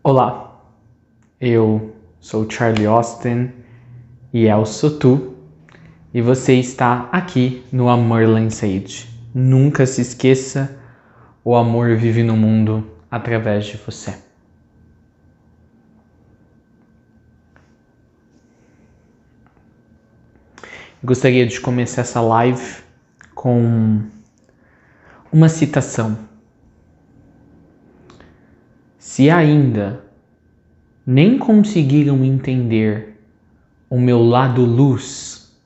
Olá, eu sou Charlie Austin e eu sou tu, e você está aqui no Amor Sage. Nunca se esqueça, o amor vive no mundo através de você. Gostaria de começar essa live com uma citação. Se ainda nem conseguiram entender o meu lado luz,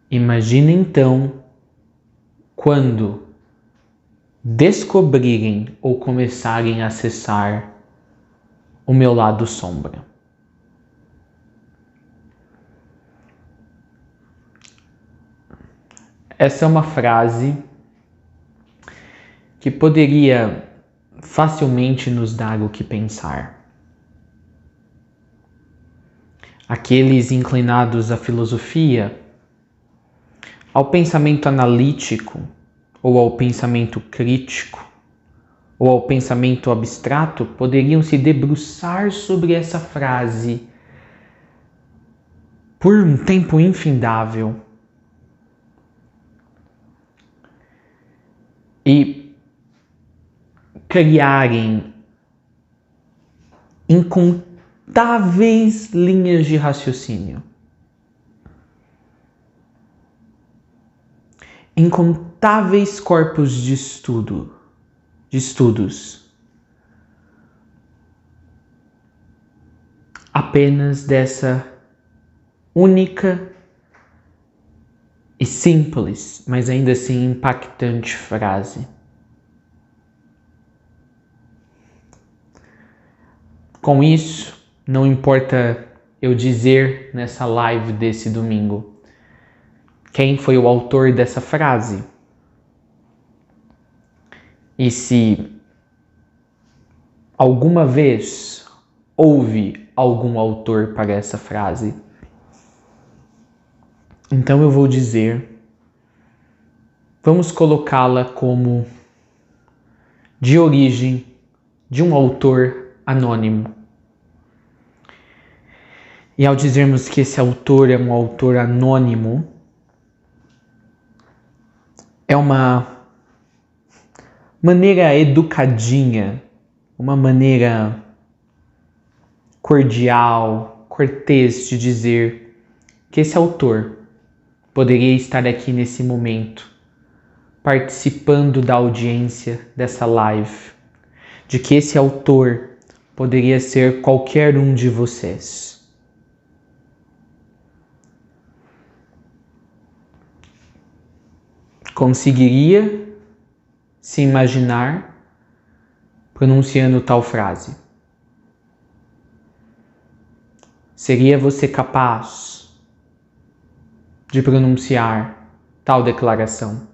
imagine então quando descobrirem ou começarem a acessar o meu lado sombra. Essa é uma frase que poderia facilmente nos dar o que pensar. Aqueles inclinados à filosofia, ao pensamento analítico, ou ao pensamento crítico, ou ao pensamento abstrato, poderiam se debruçar sobre essa frase por um tempo infindável e criarem incontáveis linhas de raciocínio, incontáveis corpos de estudos, apenas dessa única e simples, mas ainda assim impactante frase. Com isso, não importa eu dizer nessa live desse domingo quem foi o autor dessa frase. E se alguma vez houve algum autor para essa frase, então eu vou dizer, vamos colocá-la como de origem de um autor anônimo. E ao dizermos que esse autor é um autor anônimo, é uma maneira educadinha, uma maneira cordial, cortês de dizer que esse autor poderia estar aqui nesse momento, participando da audiência dessa live, de que esse autor poderia ser qualquer um de vocês. Conseguiria se imaginar pronunciando tal frase? Seria você capaz de pronunciar tal declaração?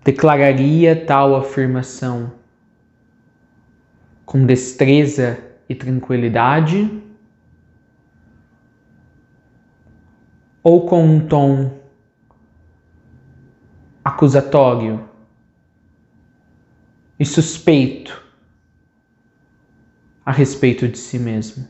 Declararia tal afirmação com destreza e tranquilidade? Ou com um tom acusatório e suspeito a respeito de si mesmo?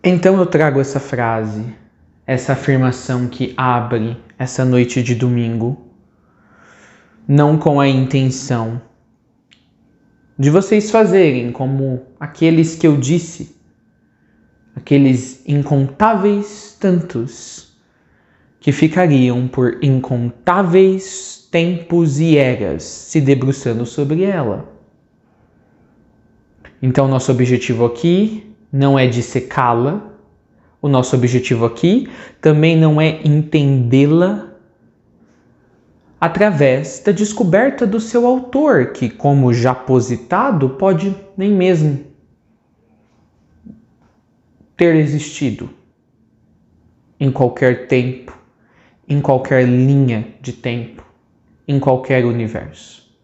Então eu trago essa frase, essa afirmação que abre essa noite de domingo, não com a intenção de vocês fazerem como aqueles que eu disse, aqueles incontáveis tantos que ficariam por incontáveis tempos e eras se debruçando sobre ela. Então nosso objetivo aqui não é dissecá-la, o nosso objetivo aqui também não é entendê-la através da descoberta do seu autor, que, como já positado, pode nem mesmo ter existido em qualquer tempo, em qualquer linha de tempo, em qualquer universo.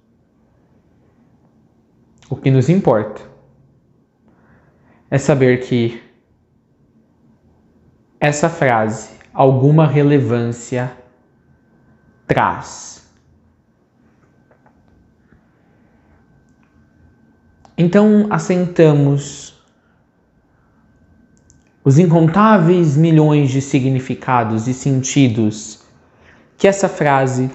O que nos importa é saber que essa frase alguma relevância traz. Então, assentamos os incontáveis milhões de significados e sentidos que essa frase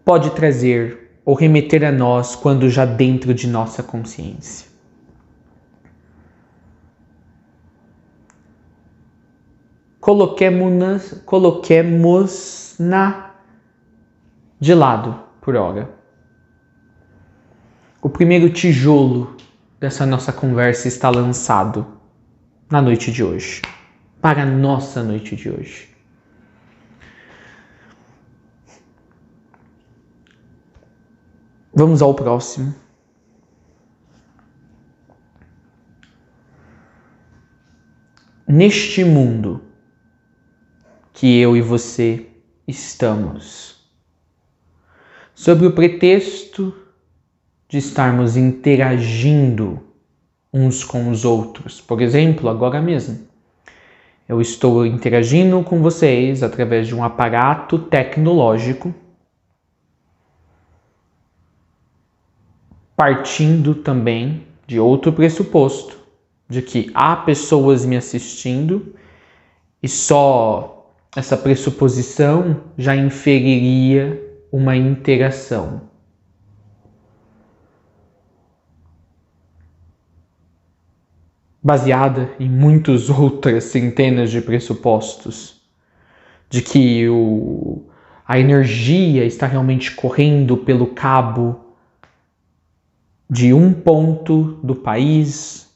pode trazer ou remeter a nós quando já dentro de nossa consciência. Coloquemos-na de lado por hora. O primeiro tijolo dessa nossa conversa está lançado na noite de hoje, para a nossa noite de hoje. Vamos ao próximo. Neste mundo que eu e você estamos, sob o pretexto de estarmos interagindo uns com os outros. Por exemplo, agora mesmo, eu estou interagindo com vocês através de um aparato tecnológico, partindo também de outro pressuposto, de que há pessoas me assistindo e só essa pressuposição já inferiria uma interação. Baseada em muitas outras centenas de pressupostos, de que a energia está realmente correndo pelo cabo de um ponto do país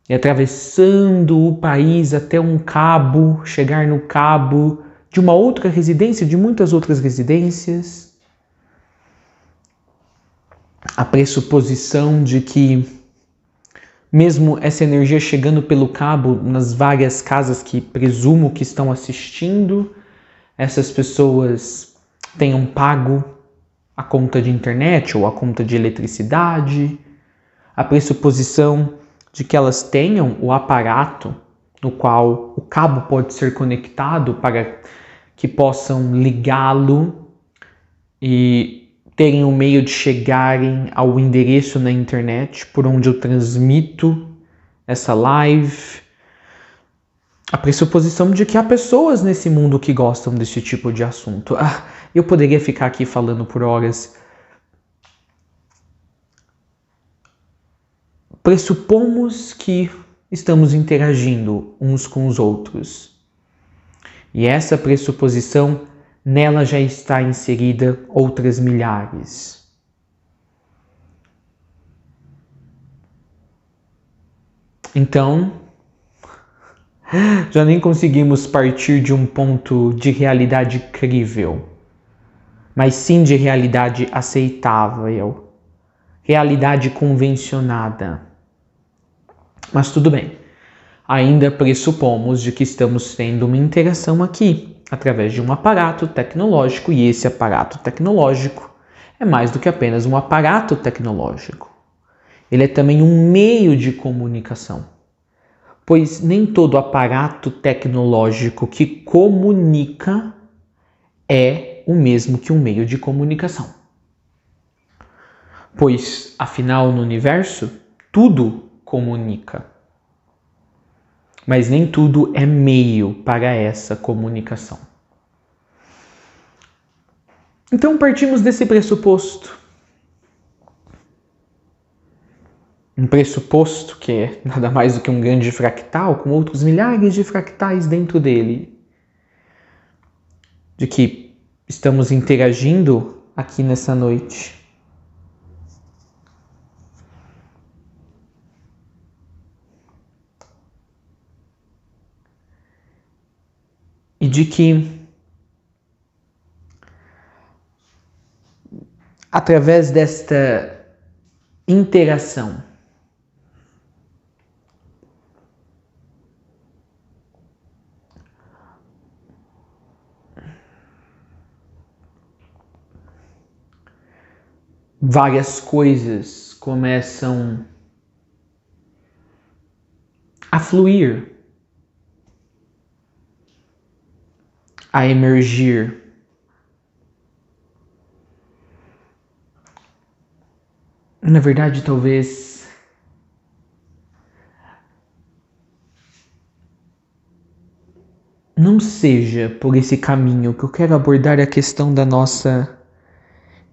e atravessando o país até um cabo, chegar no cabo de uma outra residência, de muitas outras residências. A pressuposição de que mesmo essa energia chegando pelo cabo nas várias casas que presumo que estão assistindo, essas pessoas tenham pago a conta de internet ou a conta de eletricidade, a pressuposição de que elas tenham o aparato no qual o cabo pode ser conectado para que possam ligá-lo e terem um meio de chegarem ao endereço na internet por onde eu transmito essa live. A pressuposição de que há pessoas nesse mundo que gostam desse tipo de assunto. Eu poderia ficar aqui falando por horas. Pressupomos que estamos interagindo uns com os outros. E essa pressuposição, nela já está inserida outras milhares. Então, já nem conseguimos partir de um ponto de realidade crível, mas sim de realidade aceitável, realidade convencionada. Mas tudo bem, ainda pressupomos de que estamos tendo uma interação aqui, através de um aparato tecnológico, e esse aparato tecnológico é mais do que apenas um aparato tecnológico. Ele é também um meio de comunicação, pois nem todo aparato tecnológico que comunica é o mesmo que um meio de comunicação. Pois, afinal, no universo, tudo comunica. Mas nem tudo é meio para essa comunicação. Então partimos desse pressuposto. Um pressuposto que é nada mais do que um grande fractal com outros milhares de fractais dentro dele. De que estamos interagindo aqui nessa noite. E de que, através desta interação, várias coisas começam a fluir, a emergir. Na verdade, talvez não seja por esse caminho que eu quero abordar a questão da nossa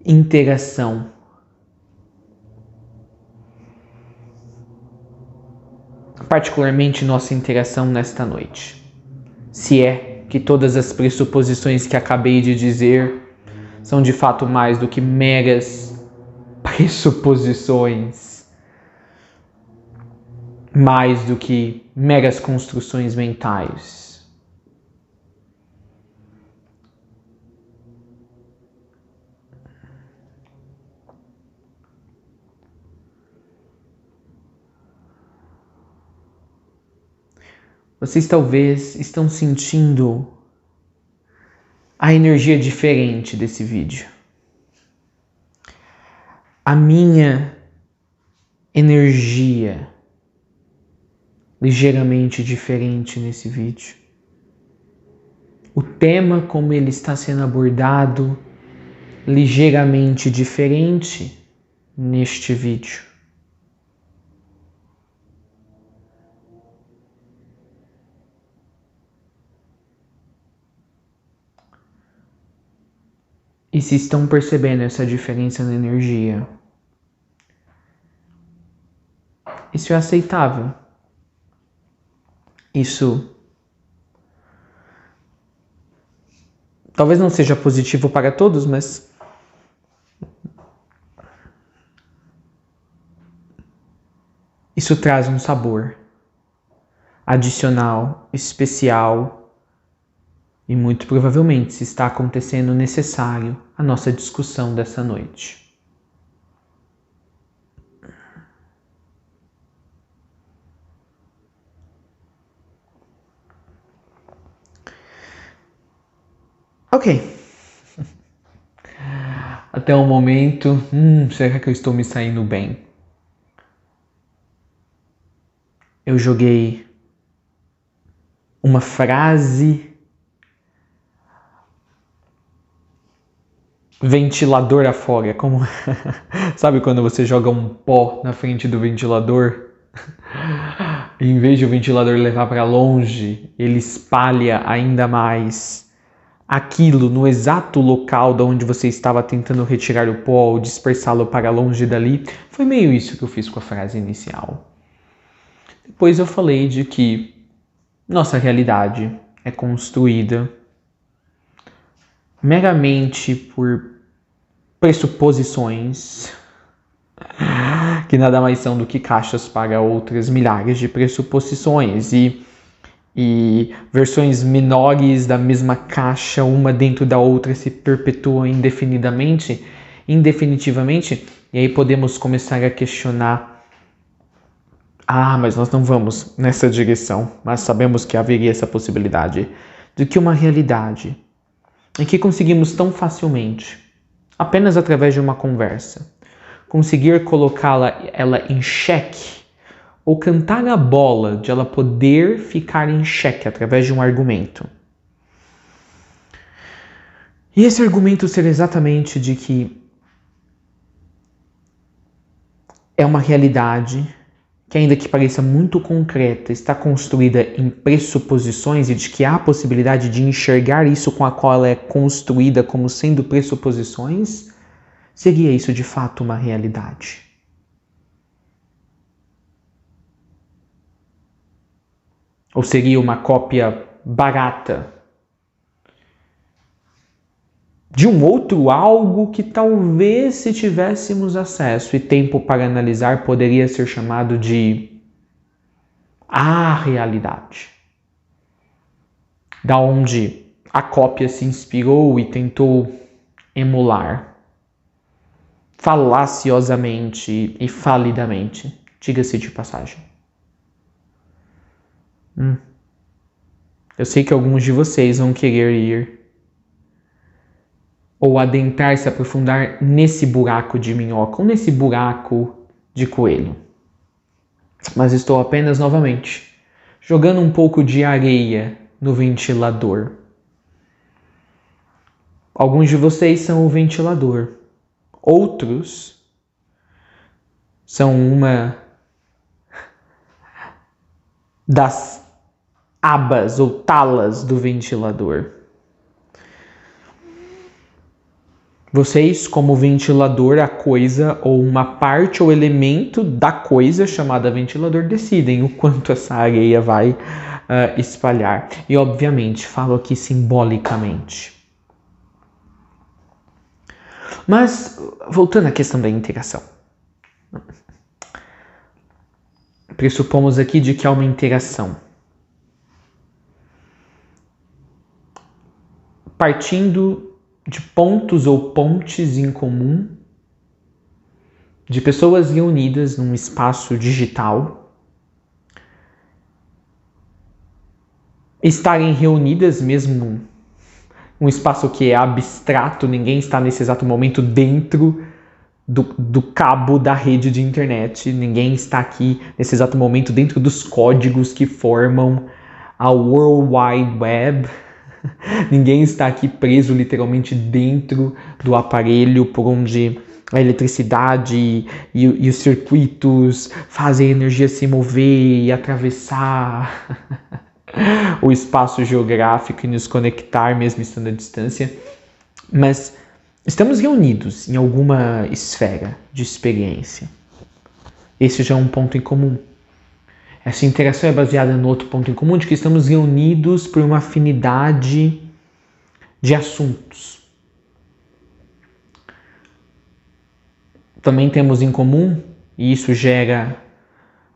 interação. Particularmente nossa interação nesta noite. Se é que todas as pressuposições que acabei de dizer são de fato mais do que meras pressuposições, mais do que meras construções mentais. Vocês talvez estão sentindo a energia diferente desse vídeo. A minha energia ligeiramente diferente nesse vídeo. O tema como ele está sendo abordado ligeiramente diferente neste vídeo. E se estão percebendo essa diferença na energia, isso é aceitável. Isso talvez não seja positivo para todos, mas isso traz um sabor adicional, especial, e muito provavelmente se está acontecendo necessário a nossa discussão dessa noite. Ok. Até o momento, será que eu estou me saindo bem? Eu joguei uma frase ventilador afora, como sabe quando você joga um pó na frente do ventilador? E em vez de o ventilador levar para longe, ele espalha ainda mais aquilo no exato local de onde você estava tentando retirar o pó ou dispersá-lo para longe dali. Foi meio isso que eu fiz com a frase inicial. Depois eu falei de que nossa realidade é construída meramente por pressuposições que nada mais são do que caixas para outras milhares de pressuposições e versões menores da mesma caixa, uma dentro da outra, se perpetuam indefinitivamente, e aí podemos começar a questionar: mas nós não vamos nessa direção, mas sabemos que haveria essa possibilidade de que uma realidade em que conseguimos tão facilmente, apenas através de uma conversa, conseguir ela em xeque, ou cantar a bola de ela poder ficar em xeque através de um argumento. E esse argumento ser exatamente de que é uma realidade que, ainda que pareça muito concreta, está construída em pressuposições e de que há a possibilidade de enxergar isso com a qual ela é construída como sendo pressuposições, seria isso de fato uma realidade? Ou seria uma cópia barata de um outro algo que talvez, se tivéssemos acesso e tempo para analisar, poderia ser chamado de a realidade? Da onde a cópia se inspirou e tentou emular falaciosamente e falidamente, diga-se de passagem. Eu sei que alguns de vocês vão querer ir ou adentrar, se aprofundar nesse buraco de minhoca ou nesse buraco de coelho. Mas estou apenas novamente jogando um pouco de areia no ventilador. Alguns de vocês são o ventilador, outros são uma das abas ou talas do ventilador. Vocês, como ventilador, a coisa ou uma parte ou elemento da coisa chamada ventilador, decidem o quanto essa areia vai espalhar. E, obviamente, falo aqui simbolicamente. Mas, voltando à questão da interação. Pressupomos aqui de que há uma interação. Partindo de pontos ou pontes em comum, de pessoas reunidas num espaço digital, estarem reunidas mesmo um espaço que é abstrato, ninguém está nesse exato momento dentro do cabo da rede de internet, ninguém está aqui nesse exato momento dentro dos códigos que formam a World Wide Web, ninguém está aqui preso literalmente dentro do aparelho por onde a eletricidade e os circuitos fazem a energia se mover e atravessar o espaço geográfico e nos conectar mesmo estando à distância, mas estamos reunidos em alguma esfera de experiência. Esse já é um ponto em comum. Essa interação é baseada no outro ponto em comum de que estamos reunidos por uma afinidade de assuntos. Também temos em comum, e isso gera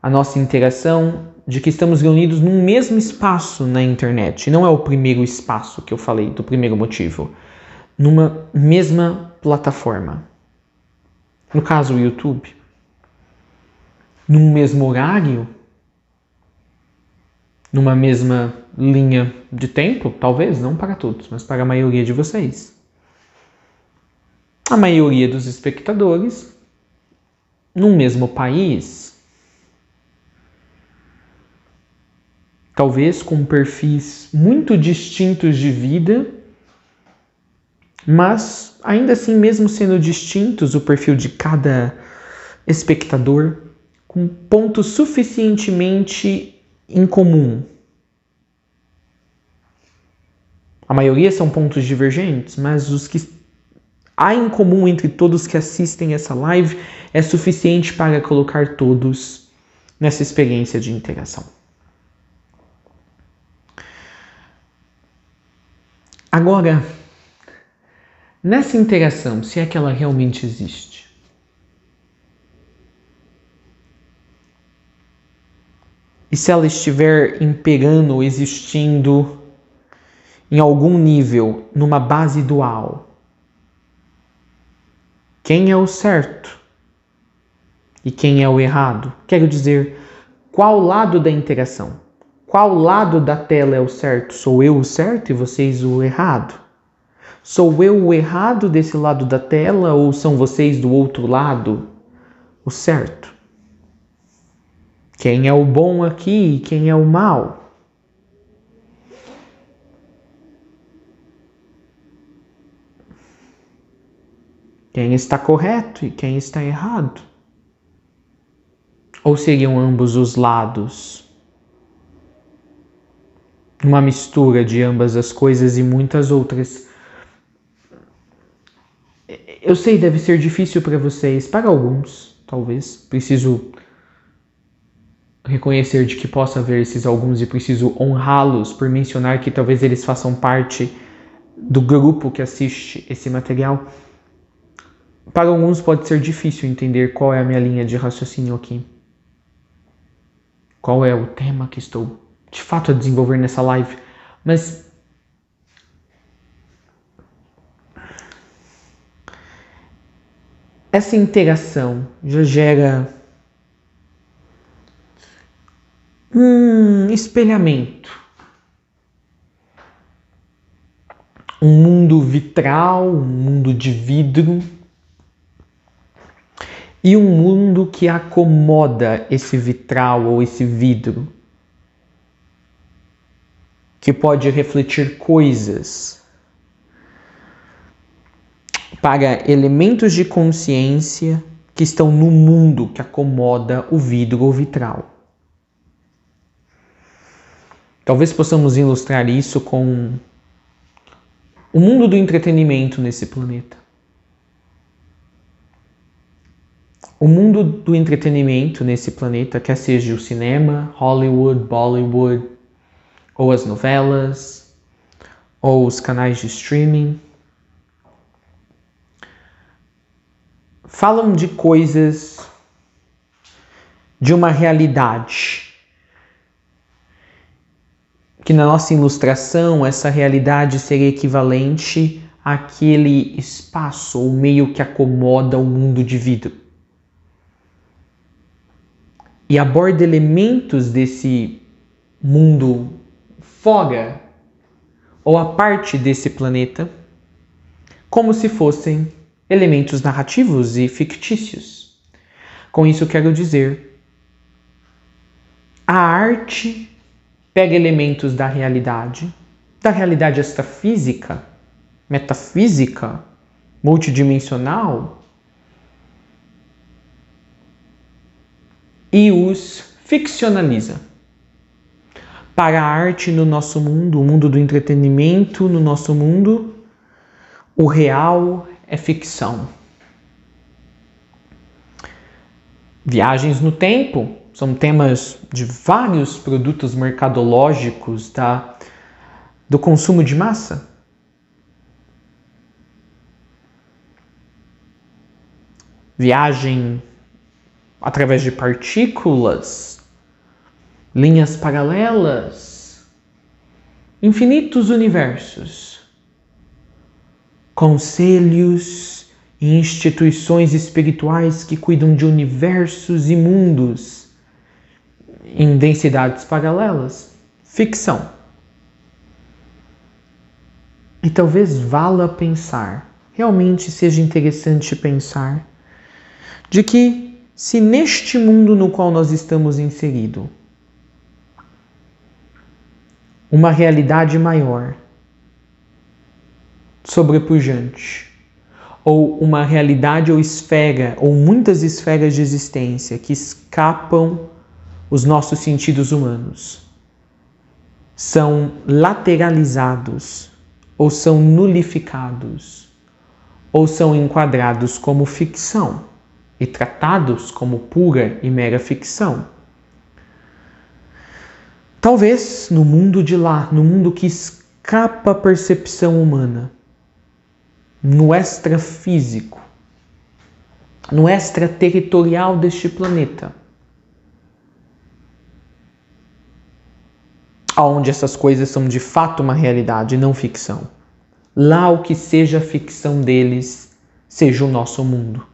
a nossa interação, de que estamos reunidos num mesmo espaço na internet. Não é o primeiro espaço que eu falei, do primeiro motivo. Numa mesma plataforma. No caso, o YouTube. Num mesmo horário. Numa mesma linha de tempo, talvez, não para todos, mas para a maioria de vocês. A maioria dos espectadores, num mesmo país, talvez com perfis muito distintos de vida, mas ainda assim, mesmo sendo distintos o perfil de cada espectador, com pontos suficientemente em comum. A maioria são pontos divergentes, mas os que há em comum entre todos que assistem essa live é suficiente para colocar todos nessa experiência de interação. Agora, nessa interação, se é que ela realmente existe, e se ela estiver imperando ou existindo em algum nível, numa base dual, quem é o certo e quem é o errado? Quero dizer, qual lado da interação? Qual lado da tela é o certo? Sou eu o certo e vocês o errado? Sou eu o errado desse lado da tela ou são vocês do outro lado o certo? Quem é o bom aqui e quem é o mal? Quem está correto e quem está errado? Ou seriam ambos os lados? Uma mistura de ambas as coisas e muitas outras. Eu sei, deve ser difícil para vocês, para alguns, talvez. Preciso reconhecer de que possa haver esses alguns e preciso honrá-los por mencionar que talvez eles façam parte do grupo que assiste esse material. Para alguns pode ser difícil entender qual é a minha linha de raciocínio aqui. Qual é o tema que estou de fato a desenvolver nessa live. Mas essa interação já gera um espelhamento. um mundo vitral, um mundo de vidro, e um mundo que acomoda esse vitral ou esse vidro, que pode refletir coisas para elementos de consciência que estão no mundo que acomoda o vidro ou vitral. Talvez possamos ilustrar isso com o mundo do entretenimento nesse planeta. O mundo do entretenimento nesse planeta, quer seja o cinema, Hollywood, Bollywood, ou as novelas, ou os canais de streaming, falam de coisas, de uma realidade, que na nossa ilustração essa realidade seria equivalente àquele espaço ou meio que acomoda o mundo de vidro. E aborda elementos desse mundo fora ou a parte desse planeta como se fossem elementos narrativos e fictícios. Com isso quero dizer, a arte pega elementos da realidade extrafísica, metafísica, multidimensional, e os ficcionaliza. Para a arte no nosso mundo, o mundo do entretenimento no nosso mundo, o real é ficção. Viagens no tempo são temas de vários produtos mercadológicos do consumo de massa. Viagem através de partículas, linhas paralelas, infinitos universos, conselhos e instituições espirituais que cuidam de universos e mundos em densidades paralelas. Ficção. E talvez valha pensar, realmente seja interessante pensar, de que se neste mundo no qual nós estamos inseridos, uma realidade maior, sobrepujante, ou uma realidade ou esfera, ou muitas esferas de existência que escapam os nossos sentidos humanos, são lateralizados, ou são nulificados, ou são enquadrados como ficção e tratados como pura e mera ficção. Talvez no mundo de lá, no mundo que escapa à percepção humana, no extrafísico, no extraterritorial deste planeta, onde essas coisas são de fato uma realidade, não ficção. Lá o que seja a ficção deles, seja o nosso mundo.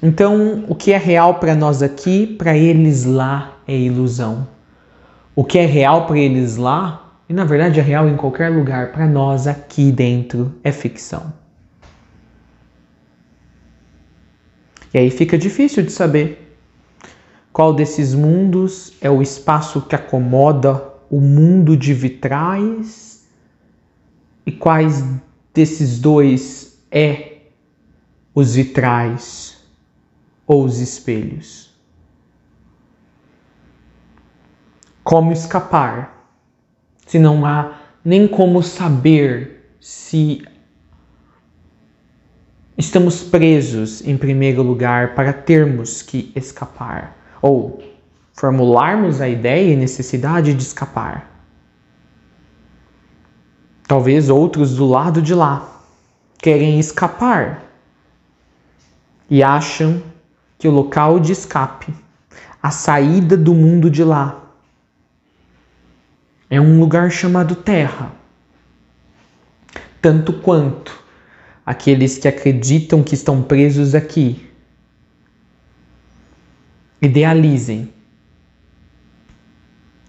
Então, o que é real para nós aqui, para eles lá é ilusão. O que é real para eles lá, e na verdade é real em qualquer lugar, para nós aqui dentro é ficção. E aí fica difícil de saber qual desses mundos é o espaço que acomoda o mundo de vitrais e quais desses dois é os vitrais ou os espelhos. Como escapar, se não há nem como saber se estamos presos em primeiro lugar para termos que escapar, ou formularmos a ideia e necessidade de escapar. Talvez outros do lado de lá querem escapar e acham que o local de escape, a saída do mundo de lá, é um lugar chamado Terra. Tanto quanto aqueles que acreditam que estão presos aqui idealizem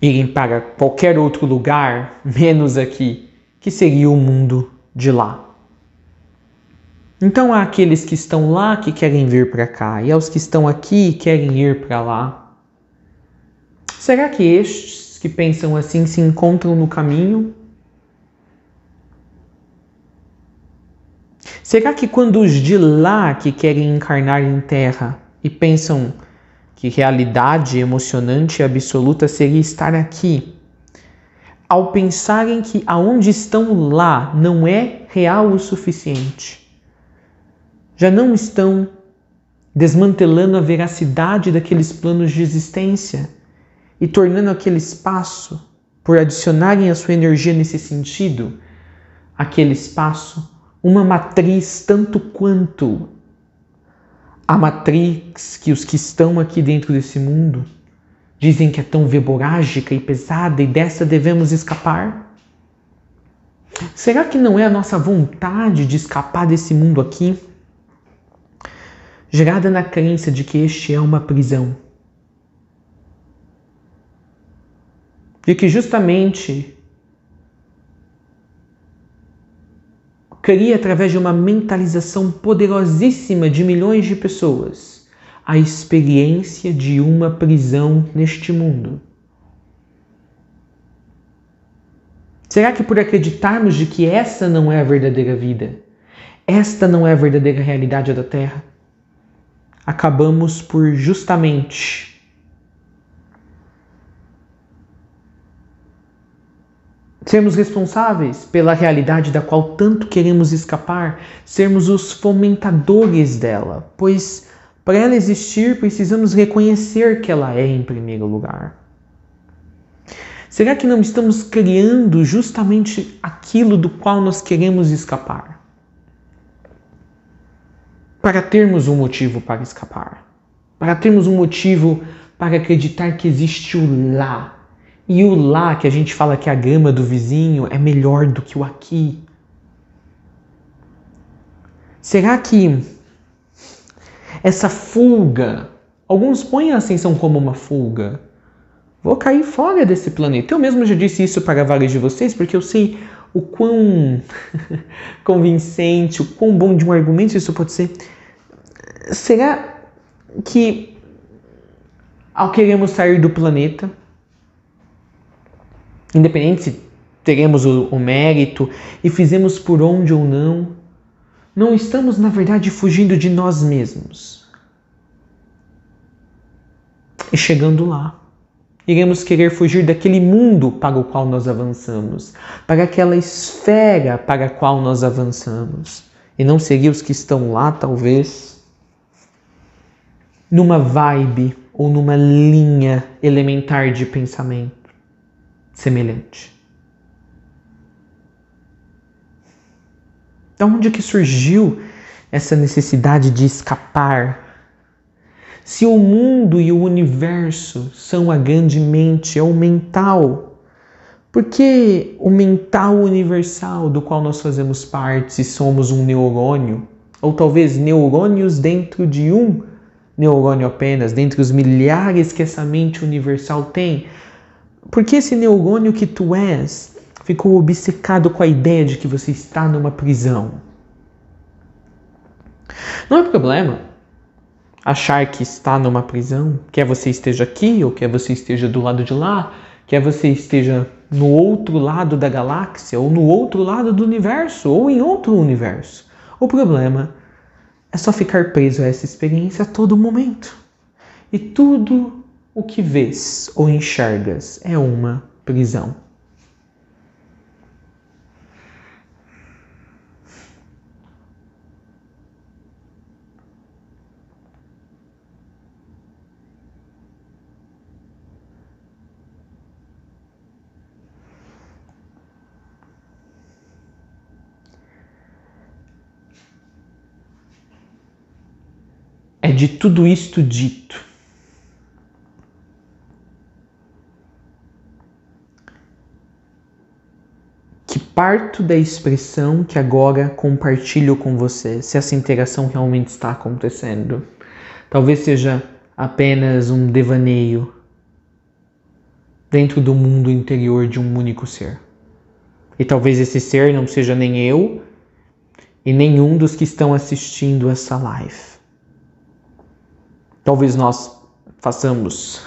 irem para qualquer outro lugar, menos aqui, que seria o mundo de lá. Então há aqueles que estão lá que querem vir para cá, e há os que estão aqui e querem ir para lá. Será que estes que pensam assim se encontram no caminho? Será que quando os de lá que querem encarnar em terra e pensam que realidade emocionante e absoluta seria estar aqui, ao pensarem que aonde estão lá não é real o suficiente, já não estão desmantelando a veracidade daqueles planos de existência e tornando aquele espaço, por adicionarem a sua energia nesse sentido, aquele espaço uma matriz tanto quanto a matriz que os que estão aqui dentro desse mundo dizem que é tão verborrágica e pesada e dessa devemos escapar? Será que não é a nossa vontade de escapar desse mundo aqui, gerada na crença de que este é uma prisão? De que justamente cria através de uma mentalização poderosíssima de milhões de pessoas a experiência de uma prisão neste mundo. Será que por acreditarmos de que essa não é a verdadeira vida, esta não é a verdadeira realidade da Terra, acabamos por justamente sermos responsáveis pela realidade da qual tanto queremos escapar, sermos os fomentadores dela, pois para ela existir precisamos reconhecer que ela é em primeiro lugar. Será que não estamos criando justamente aquilo do qual nós queremos escapar? Para termos um motivo para escapar, para termos um motivo para acreditar que existe o lá. E o lá, que a gente fala que a grama do vizinho é melhor do que o aqui. Será que essa fuga, alguns põem a ascensão como uma fuga, vou cair fora desse planeta. Eu mesmo já disse isso para vários de vocês, porque eu sei o quão convincente, o quão bom de um argumento isso pode ser. Será que ao queremos sair do planeta, independente se teremos o mérito e fizemos por onde ou não estamos, na verdade, fugindo de nós mesmos. E chegando lá, iremos querer fugir daquele mundo para o qual nós avançamos, para aquela esfera para a qual nós avançamos. E não seria os que estão lá, talvez, numa vibe ou numa linha elementar de pensamento semelhante. De onde que surgiu essa necessidade de escapar? Se o mundo e o universo são a grande mente, é o mental, por que o mental universal do qual nós fazemos parte, se somos um neurônio, ou talvez neurônios dentro de um neurônio apenas, dentre os milhares que essa mente universal tem, por que esse neurônio que tu és ficou obcecado com a ideia de que você está numa prisão? Não é problema achar que está numa prisão, quer você esteja aqui ou quer você esteja do lado de lá, quer você esteja no outro lado da galáxia ou no outro lado do universo ou em outro universo. O problema é só ficar preso a essa experiência a todo momento. E tudo o que vês ou enxergas é uma prisão. É de tudo isto dito que parto da expressão que agora compartilho com você, se essa interação realmente está acontecendo. Talvez seja apenas um devaneio, dentro do mundo interior de um único ser. E talvez esse ser não seja nem eu e nenhum dos que estão assistindo essa live. Talvez nós façamos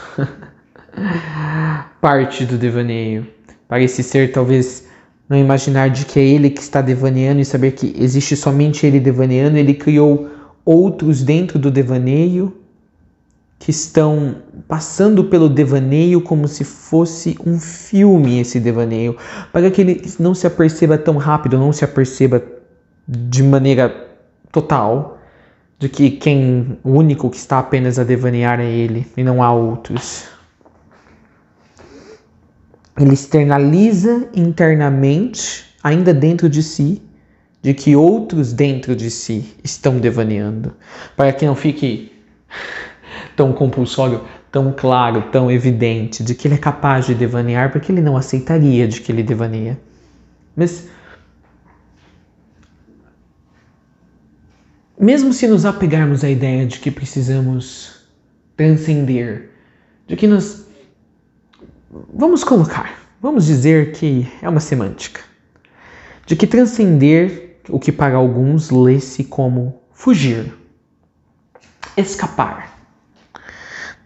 parte do devaneio. Para esse ser talvez não imaginar de que é ele que está devaneando e saber que existe somente ele devaneando, ele criou outros dentro do devaneio que estão passando pelo devaneio como se fosse um filme esse devaneio, para que ele não se aperceba tão rápido, não se aperceba de maneira total de que o único que está apenas a devanear é ele e não há outros. Ele externaliza internamente, ainda dentro de si, de que outros dentro de si estão devaneando, para que não fique tão compulsório, tão claro, tão evidente de que ele é capaz de devanear, porque ele não aceitaria de que ele devaneia. Mas mesmo se nos apegarmos à ideia de que precisamos transcender, de que nós vamos dizer que é uma semântica, de que transcender, o que para alguns lê-se como fugir, escapar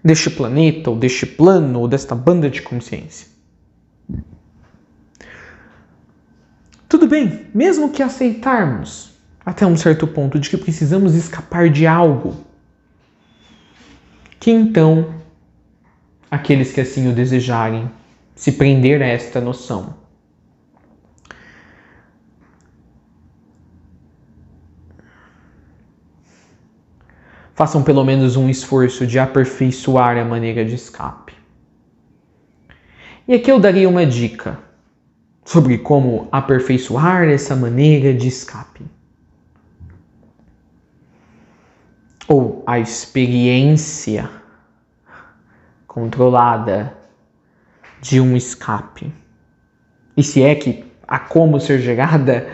deste planeta, ou deste plano, ou desta banda de consciência. Tudo bem, mesmo que aceitarmos até um certo ponto de que precisamos escapar de algo, que então aqueles que assim o desejarem se prender a esta noção façam pelo menos um esforço de aperfeiçoar a maneira de escape. E aqui eu daria uma dica sobre como aperfeiçoar essa maneira de escape. Ou a experiência controlada de um escape. E se é que há como ser gerada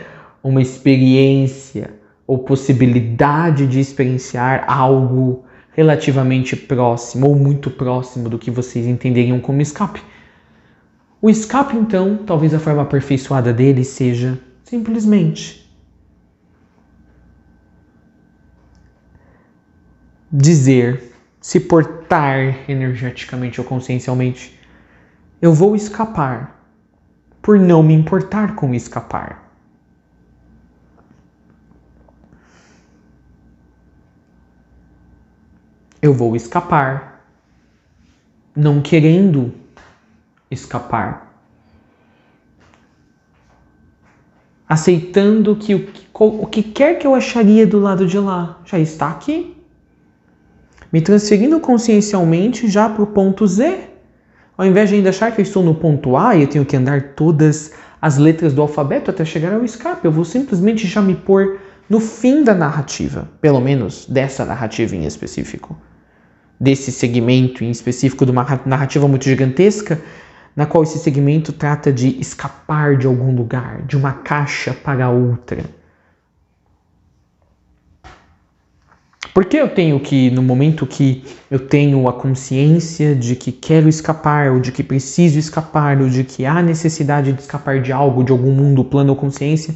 uma experiência ou possibilidade de experienciar algo relativamente próximo ou muito próximo do que vocês entenderiam como escape. O escape, então, talvez a forma aperfeiçoada dele seja simplesmente dizer, se portar energeticamente ou consciencialmente, eu vou escapar por não me importar com escapar. Eu vou escapar não querendo escapar. Aceitando que o que quer que eu acharia do lado de lá já está aqui. Me transferindo consciencialmente já para o ponto Z. Ao invés de ainda achar que eu estou no ponto A e eu tenho que andar todas as letras do alfabeto até chegar ao escape, eu vou simplesmente já me pôr no fim da narrativa, pelo menos dessa narrativa em específico. Desse segmento em específico de uma narrativa muito gigantesca, na qual esse segmento trata de escapar de algum lugar, de uma caixa para outra. Por que eu tenho que, no momento que eu tenho a consciência de que quero escapar, ou de que preciso escapar, ou de que há necessidade de escapar de algo, de algum mundo, plano ou consciência,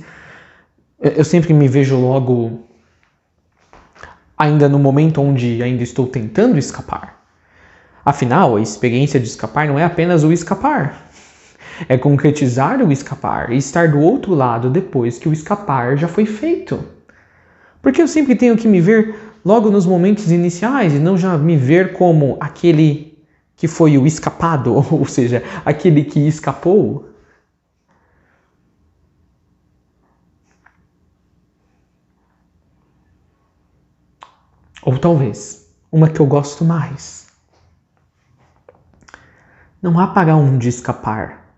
eu sempre me vejo logo ainda no momento onde ainda estou tentando escapar. Afinal, a experiência de escapar não é apenas o escapar. É concretizar o escapar e estar do outro lado depois que o escapar já foi feito. Porque eu sempre tenho que me ver logo nos momentos iniciais e não já me ver como aquele que foi o escapado, ou seja, aquele que escapou. Ou talvez, uma que eu gosto mais. Não há para onde escapar.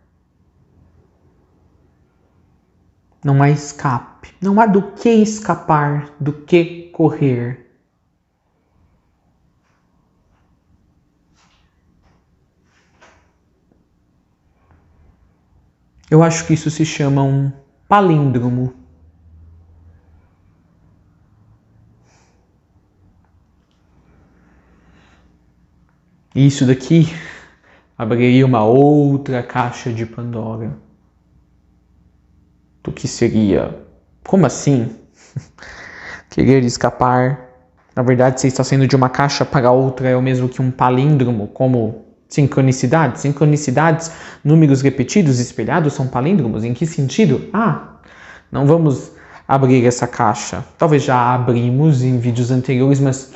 Não há escape. Não há do que escapar, do que correr. Eu acho que isso se chama um palíndromo. E isso daqui abriria uma outra caixa de Pandora. Do que seria? Como assim? Querer escapar. Na verdade, você está saindo de uma caixa para outra é o mesmo que um palíndromo, como sincronicidade. Sincronicidades, números repetidos, espelhados, são palíndromos. Em que sentido? Não vamos abrir essa caixa. Talvez já abrimos em vídeos anteriores, mas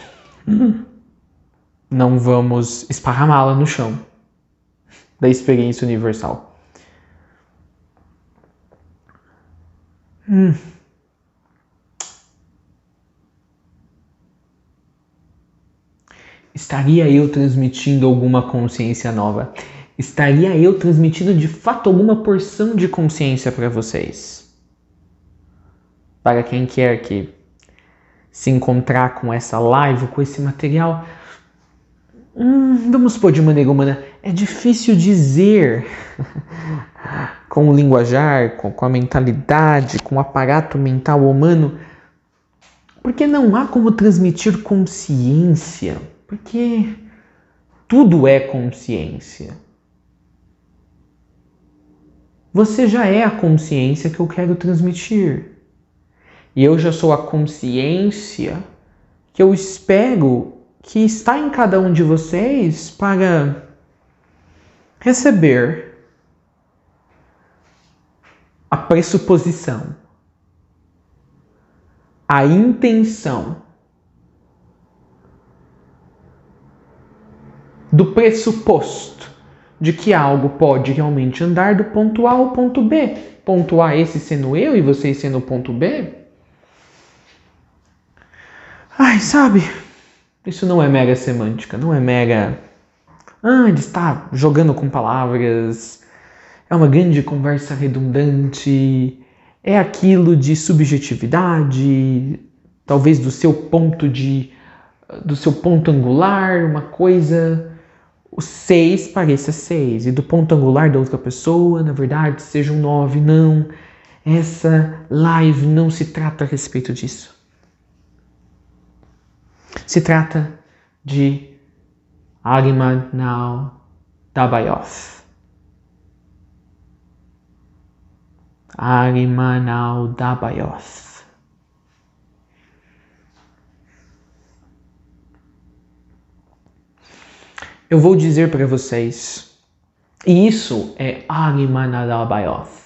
não vamos esparramá-la no chão da experiência universal. Estaria eu transmitindo alguma consciência nova? Estaria eu transmitindo de fato alguma porção de consciência para vocês? Para quem quer que se encontrar com essa live, com esse material, vamos pôr de maneira humana, é difícil dizer com o linguajar, com a mentalidade, com o aparato mental humano, porque não há como transmitir consciência, porque tudo é consciência. Você já é a consciência que eu quero transmitir. E eu já sou a consciência que eu espero que está em cada um de vocês para receber a pressuposição, a intenção do pressuposto de que algo pode realmente andar do ponto A ao ponto B. Ponto A esse sendo eu e vocês sendo o ponto B. Sabe? Isso não é mera semântica, não é mera... ele está jogando com palavras, é uma grande conversa redundante, é aquilo de subjetividade, talvez do seu ponto angular, uma coisa... O 6 pareça 6, e do ponto angular da outra pessoa, na verdade, seja um 9. Não, essa live não se trata a respeito disso. Se trata de Arimanal Dabayoth. Arimanal Dabayoth. Eu vou dizer para vocês, e isso é Arimanal Dabayoth.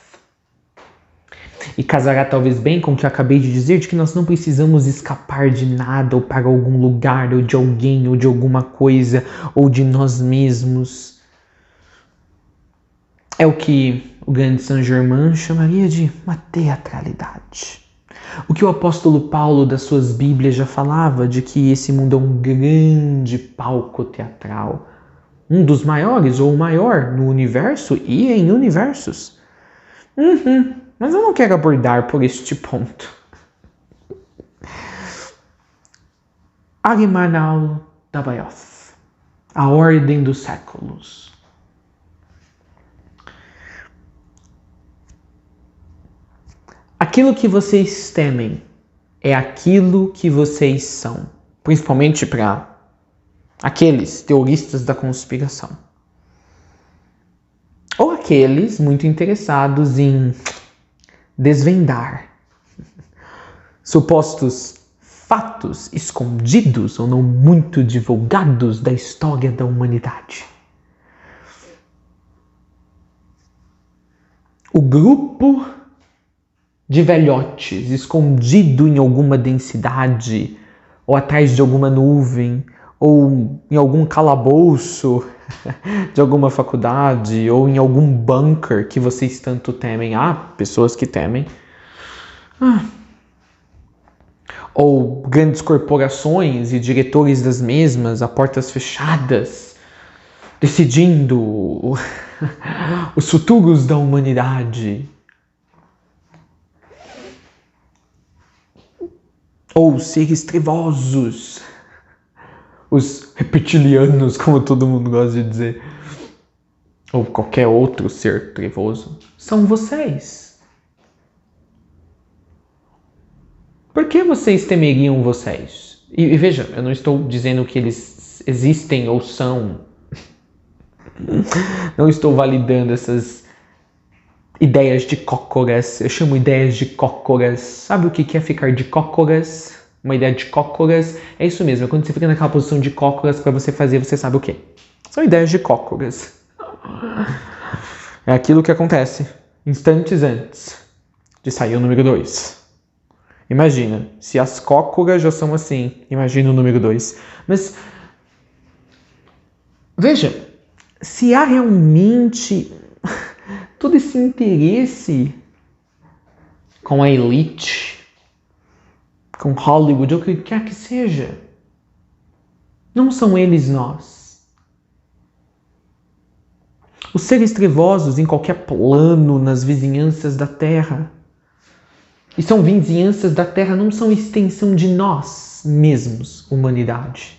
E casará talvez bem com o que eu acabei de dizer, de que nós não precisamos escapar de nada, ou para algum lugar, ou de alguém, ou de alguma coisa, ou de nós mesmos. É o que o grande Saint-Germain chamaria de uma teatralidade. O que o apóstolo Paulo das suas Bíblias já falava, de que esse mundo é um grande palco teatral. Um dos maiores, ou o maior, no universo e em universos. Mas eu não quero abordar por este ponto. Arimanal Dabayoth, a ordem dos séculos. Aquilo que vocês temem é aquilo que vocês são, principalmente para aqueles teoristas da conspiração. Ou aqueles muito interessados em desvendar supostos fatos escondidos ou não muito divulgados da história da humanidade. O grupo de velhotes escondido em alguma densidade, ou atrás de alguma nuvem, ou em algum calabouço de alguma faculdade, ou em algum bunker que vocês tanto temem. Há pessoas que temem. Ou grandes corporações e diretores das mesmas a portas fechadas, decidindo os futuros da humanidade. Ou seres trevosos, os reptilianos, como todo mundo gosta de dizer, ou qualquer outro ser trevoso, são vocês. Por que vocês temeriam vocês? E veja, eu não estou dizendo que eles existem ou são. Não estou validando essas ideias de cócoras. Eu chamo ideias de cócoras. Sabe o que é ficar de cócoras? Uma ideia de cócoras é isso mesmo. É quando você fica naquela posição de cócoras para você fazer, você sabe o quê? São ideias de cócoras. É aquilo que acontece instantes antes de sair o número 2. Imagina, se as cócoras já são assim, imagina o número 2. Mas, veja, se há realmente todo esse interesse com a elite, com Hollywood, ou o que quer que seja, não são eles nós. Os seres trevosos em qualquer plano nas vizinhanças da Terra, e são vizinhanças da Terra, não são extensão de nós mesmos, humanidade.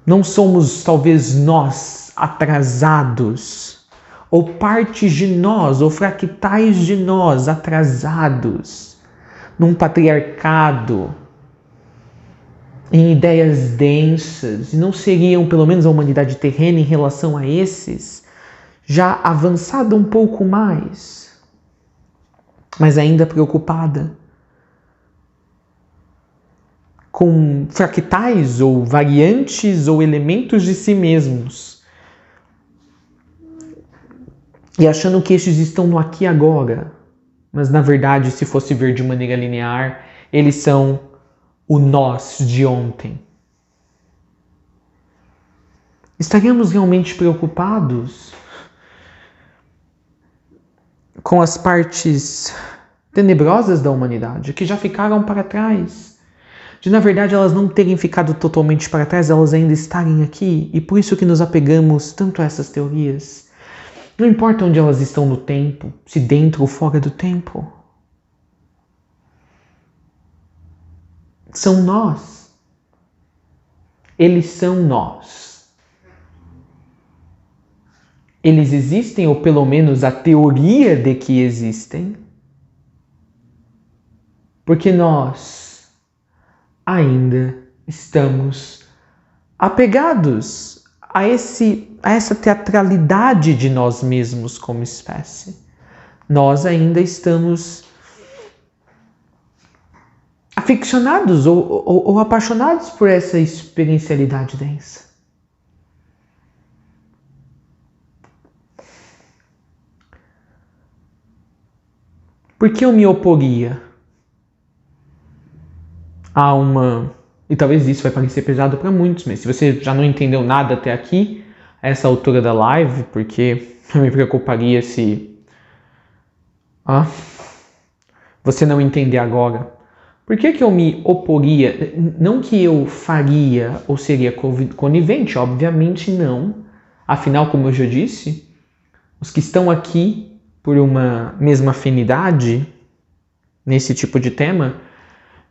Não somos, talvez, nós atrasados, ou partes de nós, ou fractais de nós atrasados, num patriarcado, em ideias densas, e não seriam, pelo menos a humanidade terrena em relação a esses, já avançada um pouco mais, mas ainda preocupada com fractais ou variantes ou elementos de si mesmos e achando que estes estão no aqui e agora, mas na verdade, se fosse ver de maneira linear, eles são o nós de ontem. Estaríamos realmente preocupados com as partes tenebrosas da humanidade, que já ficaram para trás, de na verdade elas não terem ficado totalmente para trás, elas ainda estarem aqui, e por isso que nos apegamos tanto a essas teorias. Não importa onde elas estão no tempo, se dentro ou fora do tempo. São nós. Eles são nós. Eles existem, ou pelo menos a teoria de que existem, porque nós ainda estamos apegados a essa teatralidade de nós mesmos como espécie. Nós ainda estamos aficionados ou apaixonados por essa experiencialidade densa. Por que eu me oporia a e talvez isso vai parecer pesado para muitos, mas se você já não entendeu nada até aqui, a essa altura da live, porque eu me preocuparia se você não entender agora. Por que eu me oporia? Não que eu faria ou seria conivente, obviamente não. Afinal, como eu já disse, os que estão aqui por uma mesma afinidade nesse tipo de tema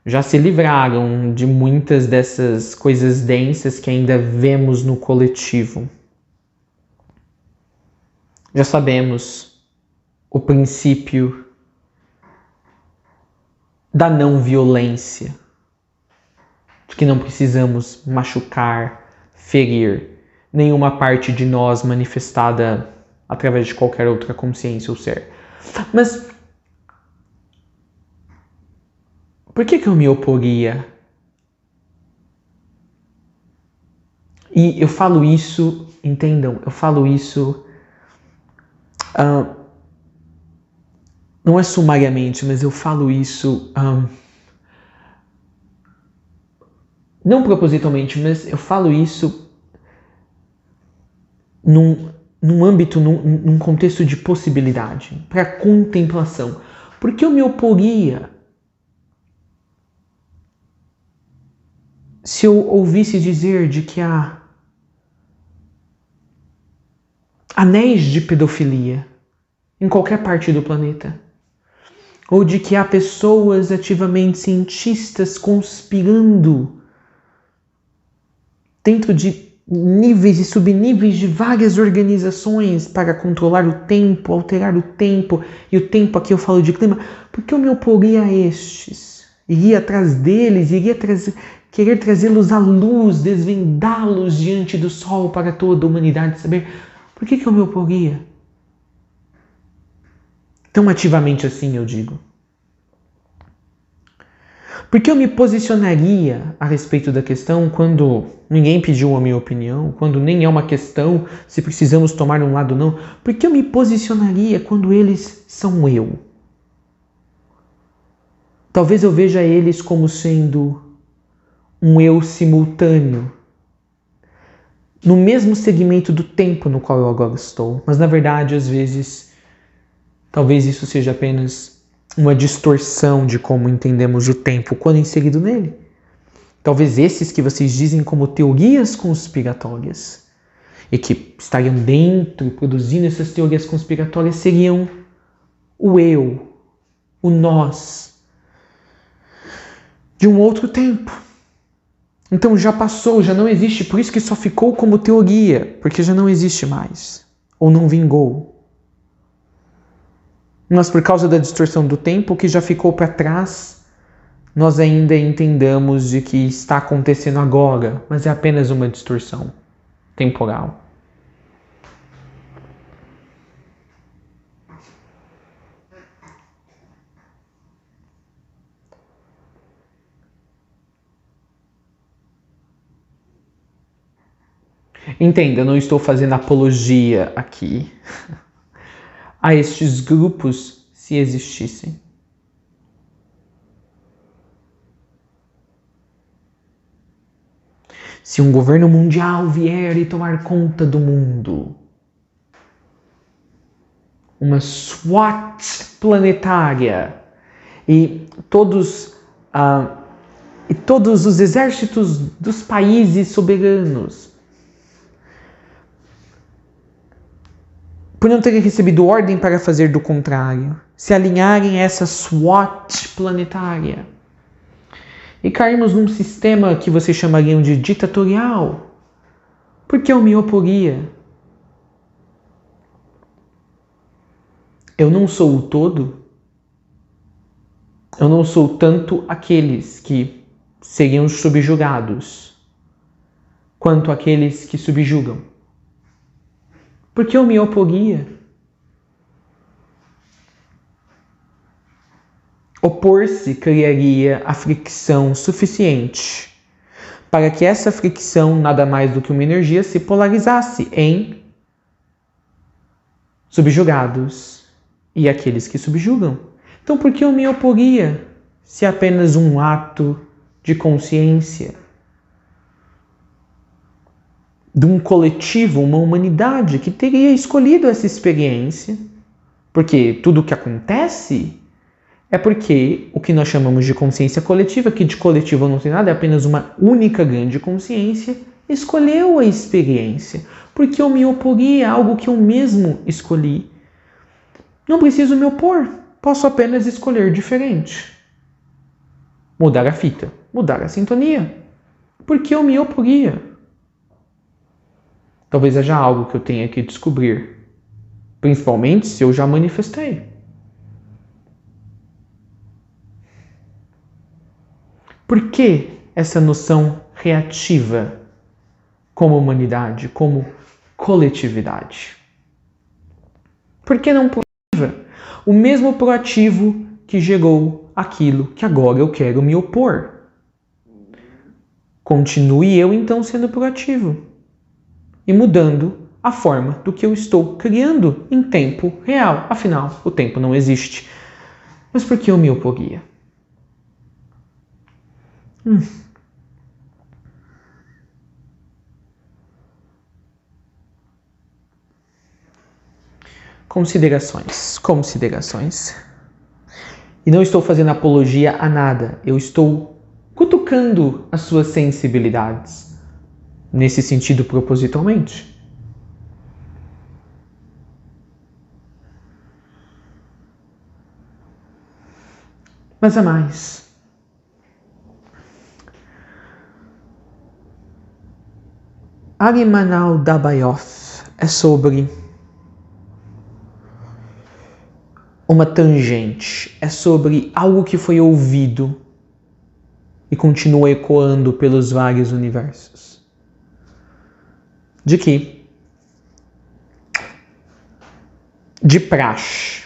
já se livraram de muitas dessas coisas densas que ainda vemos no coletivo. Já sabemos o princípio da não violência, de que não precisamos machucar, ferir nenhuma parte de nós manifestada através de qualquer outra consciência ou ser. Mas por que eu me oporia? E eu falo isso, entendam, eu falo isso não é sumariamente, mas eu falo isso não propositalmente, mas eu falo isso num âmbito, num contexto de possibilidade, para contemplação. Por que eu me oporia se eu ouvisse dizer de que há anéis de pedofilia em qualquer parte do planeta? Ou de que há pessoas ativamente cientistas conspirando dentro de níveis e subníveis de várias organizações para controlar o tempo, alterar o tempo, e o tempo aqui eu falo de clima, porque eu me oporia a estes. iria atrás deles, querer trazê-los à luz, desvendá-los diante do sol para toda a humanidade saber. Por que eu me oporia? Tão ativamente assim, eu digo. Porque eu me posicionaria a respeito da questão quando ninguém pediu a minha opinião, quando nem é uma questão se precisamos tomar um lado ou não. Porque eu me posicionaria quando eles são eu. Talvez eu veja eles como sendo um eu simultâneo, no mesmo segmento do tempo no qual eu agora estou. Mas na verdade, às vezes, talvez isso seja apenas uma distorção de como entendemos o tempo quando inserido nele. Talvez esses que vocês dizem como teorias conspiratórias e que estariam dentro produzindo essas teorias conspiratórias seriam o eu, o nós, de um outro tempo. Então já passou, já não existe, por isso que só ficou como teoria, porque já não existe mais, ou não vingou. Mas por causa da distorção do tempo, que já ficou para trás, nós ainda entendamos de que está acontecendo agora, mas é apenas uma distorção temporal. Entenda, eu não estou fazendo apologia aqui a estes grupos se existissem. Se um governo mundial vier e tomar conta do mundo, uma SWAT planetária e todos os exércitos dos países soberanos, por não terem recebido ordem para fazer do contrário, se alinharem a essa SWAT planetária e cairmos num sistema que vocês chamariam de ditatorial, por que eu me oporia? Eu não sou o todo, eu não sou tanto aqueles que seriam subjugados, quanto aqueles que subjugam. Por que eu me oporia? Opor-se criaria a fricção suficiente para que essa fricção, nada mais do que uma energia, se polarizasse em subjugados e aqueles que subjugam. Então por que eu me oporia se é apenas um ato de consciência de um coletivo, uma humanidade que teria escolhido essa experiência? Porque tudo o que acontece é porque o que nós chamamos de consciência coletiva, que de coletivo não tem nada, é apenas uma única grande consciência, escolheu a experiência. Porque eu me oporia a algo que eu mesmo escolhi. Não preciso me opor, posso apenas escolher diferente. Mudar a fita, mudar a sintonia. Por que eu me oporia? Talvez haja algo que eu tenha que descobrir, principalmente se eu já manifestei. Por que essa noção reativa como humanidade, como coletividade? Por que não proativa? O mesmo proativo que gerou aquilo que agora eu quero me opor. Continue eu então sendo proativo e mudando a forma do que eu estou criando em tempo real. Afinal, o tempo não existe. Mas por que eu me oporia? Considerações. E não estou fazendo apologia a nada. Eu estou cutucando as suas sensibilidades. Nesse sentido, propositalmente. Mas há mais. Arimanal Dabayoff é sobre uma tangente, é sobre algo que foi ouvido e continua ecoando pelos vários universos. De que, de praxe,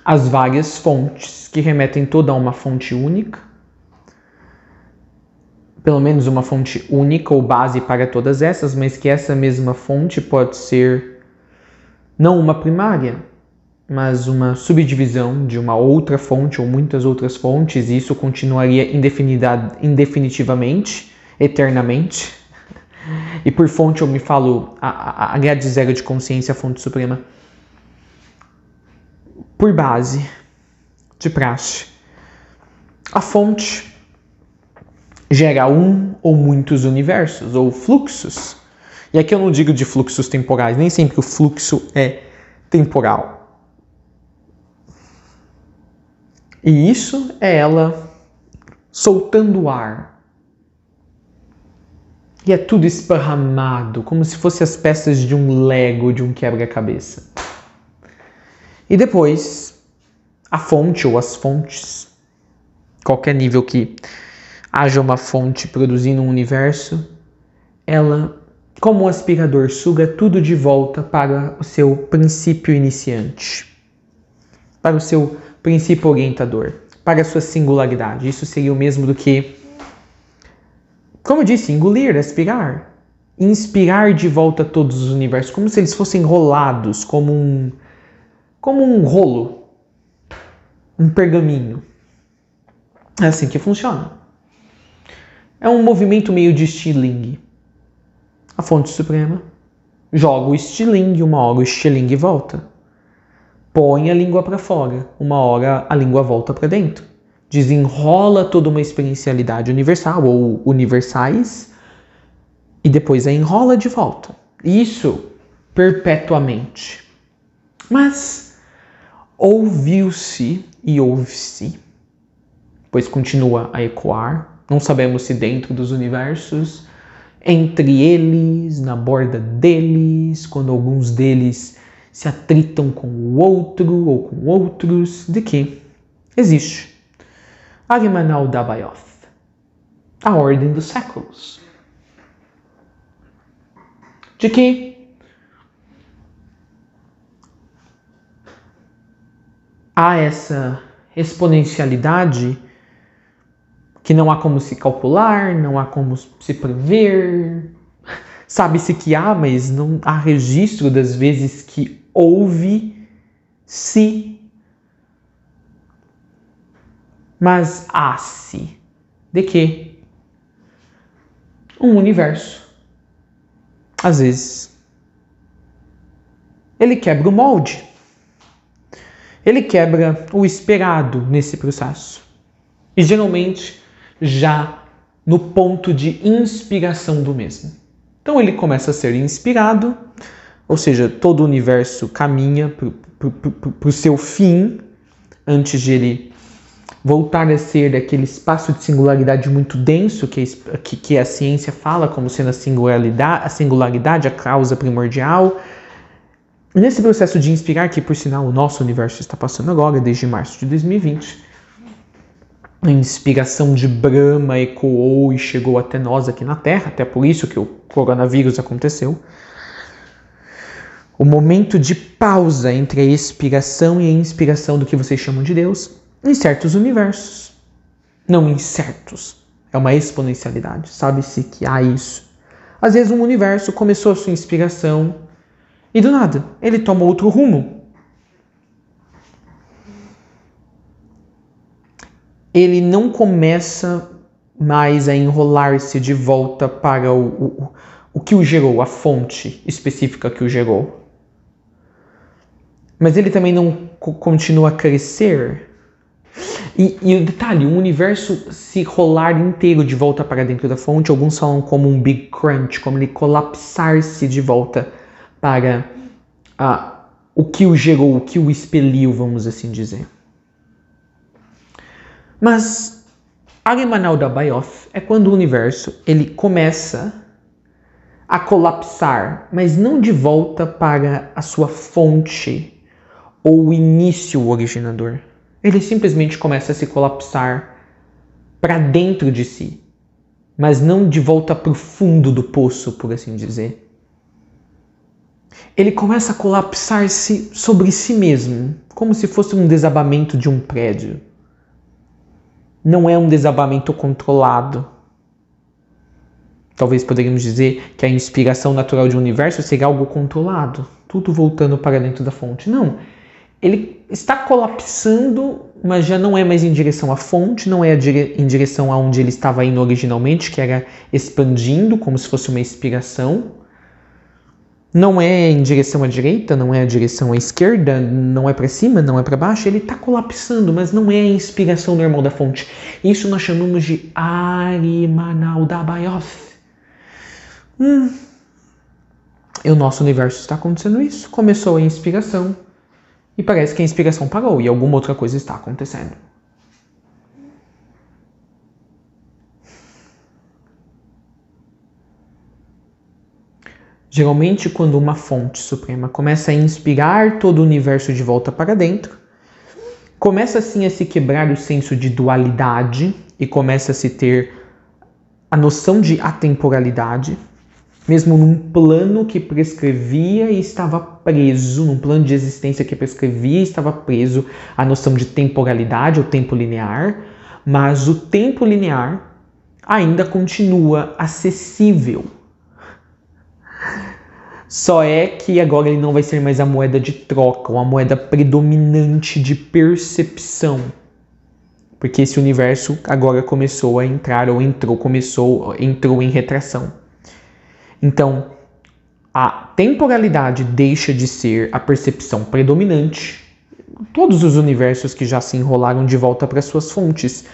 as várias fontes que remetem toda a uma fonte única, pelo menos uma fonte única ou base para todas essas, mas que essa mesma fonte pode ser não uma primária, mas uma subdivisão de uma outra fonte ou muitas outras fontes, e isso continuaria indefinitivamente, eternamente. E por fonte eu me falo a grade zero de consciência, a fonte suprema. Por base, de praxe, a fonte gera um ou muitos universos, ou fluxos. E aqui eu não digo de fluxos temporais, nem sempre o fluxo é temporal. E isso é ela soltando o ar. E é tudo esparramado, como se fossem as peças de um Lego, de um quebra-cabeça. E depois, a fonte ou as fontes, qualquer nível que haja uma fonte produzindo um universo, ela, como um aspirador, suga tudo de volta para o seu princípio iniciante, para o seu princípio orientador, para a sua singularidade. Isso seria o mesmo do que, como eu disse, engolir, aspirar, inspirar de volta todos os universos, como se eles fossem enrolados, como um rolo, um pergaminho. É assim que funciona. É um movimento meio de estilingue. A fonte suprema joga o estilingue, uma hora o estilingue volta. Põe a língua para fora, uma hora a língua volta para dentro. Desenrola toda uma experiencialidade universal ou universais e depois a enrola de volta. Isso perpetuamente. Mas ouviu-se e ouve-se, pois continua a ecoar. Não sabemos se dentro dos universos, entre eles, na borda deles, quando alguns deles se atritam com o outro ou com outros, de que existe Agmanal Dabayoth, a ordem dos séculos. De que há essa exponencialidade que não há como se calcular, não há como se prever. Sabe-se que há, mas não há registro das vezes que houve-se. Mas há-se de que? Um universo. Às vezes, ele quebra o molde. Ele quebra o esperado nesse processo. E geralmente, já no ponto de inspiração do mesmo. Então ele começa a ser inspirado, ou seja, todo o universo caminha para o seu fim, antes de ele voltar a ser aquele espaço de singularidade muito denso que a ciência fala como sendo a singularidade, a causa primordial. Nesse processo de inspirar, que por sinal o nosso universo está passando agora, desde março de 2020, a inspiração de Brahma ecoou e chegou até nós aqui na Terra, até por isso que o coronavírus aconteceu. O momento de pausa entre a expiração e a inspiração do que vocês chamam de Deus, em certos universos. Não em certos. É uma exponencialidade. Sabe-se que há isso. Às vezes um universo começou a sua inspiração e do nada ele toma outro rumo. Ele não começa mais a enrolar-se de volta para o que o gerou, a fonte específica que o gerou. Mas ele também não continua a crescer. E o detalhe, o universo se rolar inteiro de volta para dentro da fonte, alguns falam como um Big Crunch, como ele colapsar-se de volta para o que o gerou, o que o expeliu, vamos assim dizer. Mas Agmanal Dabayoth é quando o universo ele começa a colapsar, mas não de volta para a sua fonte ou o início originador. Ele simplesmente começa a se colapsar para dentro de si, mas não de volta para o fundo do poço, por assim dizer. Ele começa a colapsar-se sobre si mesmo, como se fosse um desabamento de um prédio. Não é um desabamento controlado. Talvez poderíamos dizer que a inspiração natural de um universo seria algo controlado, tudo voltando para dentro da fonte. Não, ele está colapsando, mas já não é mais em direção à fonte, não é em direção aonde ele estava indo originalmente, que era expandindo, como se fosse uma inspiração. Não é em direção à direita, não é a direção à esquerda, não é para cima, não é para baixo. Ele está colapsando, mas não é a inspiração normal da fonte. Isso nós chamamos de Arimanaldabaioth. E o nosso universo está acontecendo isso. Começou a inspiração e parece que a inspiração parou e alguma outra coisa está acontecendo. Geralmente, quando uma fonte suprema começa a inspirar todo o universo de volta para dentro, começa assim a se quebrar o senso de dualidade e começa a se ter a noção de atemporalidade, mesmo num plano que prescrevia e estava preso, num plano de existência que prescrevia e estava preso à noção de temporalidade ou tempo linear, mas o tempo linear ainda continua acessível. Só é que agora ele não vai ser mais a moeda de troca, ou a moeda predominante de percepção. Porque esse universo agora começou a entrar, ou entrou em retração. Então, a temporalidade deixa de ser a percepção predominante. Todos os universos que já se enrolaram de volta para suas fontes.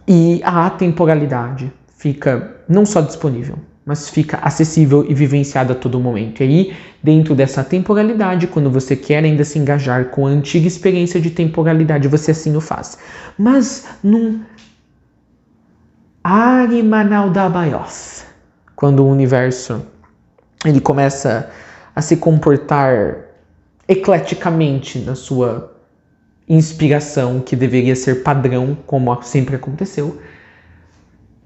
E a atemporalidade fica não só disponível, mas fica acessível e vivenciada a todo momento. E aí, dentro dessa temporalidade, quando você quer ainda se engajar com a antiga experiência de temporalidade, você assim o faz. Mas num Arimanaldabaioth, quando o universo ele começa a se comportar ecleticamente na sua inspiração, que deveria ser padrão, como sempre aconteceu,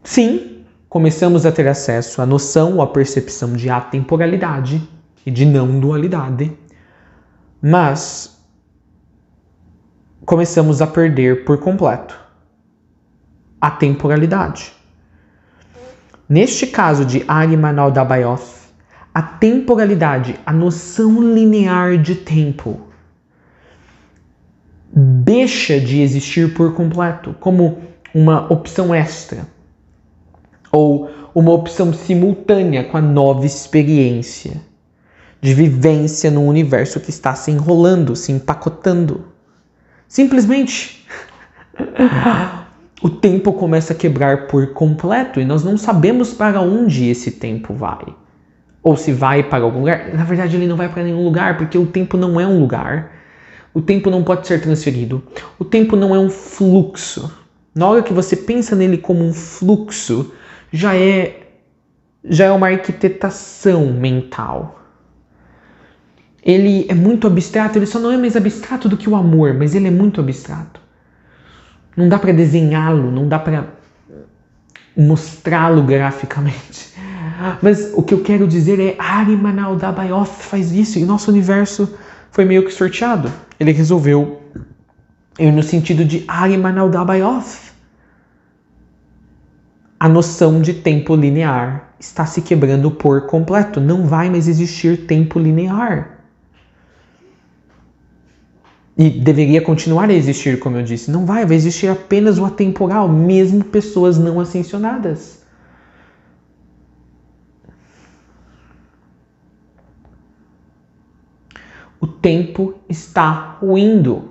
sim, começamos a ter acesso à noção ou à percepção de atemporalidade e de não dualidade, mas começamos a perder por completo a temporalidade. Neste caso de Arimanaldabaioth, a temporalidade, a noção linear de tempo, deixa de existir por completo como uma opção extra ou uma opção simultânea com a nova experiência de vivência num universo que está se enrolando, se empacotando. Simplesmente o tempo começa a quebrar por completo e nós não sabemos para onde esse tempo vai. Ou se vai para algum lugar. Na verdade, ele não vai para nenhum lugar, porque o tempo não é um lugar. O tempo não pode ser transferido. O tempo não é um fluxo. Na hora que você pensa nele como um fluxo, já é uma arquitetação mental. Ele é muito abstrato, ele só não é mais abstrato do que o amor, mas ele é muito abstrato. Não dá para desenhá-lo, não dá para mostrá-lo graficamente. Mas o que eu quero dizer é Arimanaldabaioth faz isso e o nosso universo foi meio que sorteado. Ele resolveu ir no sentido de Arimanaldabaioth. A noção de tempo linear está se quebrando por completo. Não vai mais existir tempo linear. E deveria continuar a existir, como eu disse. Não vai existir apenas o atemporal, mesmo pessoas não ascensionadas. O tempo está ruindo.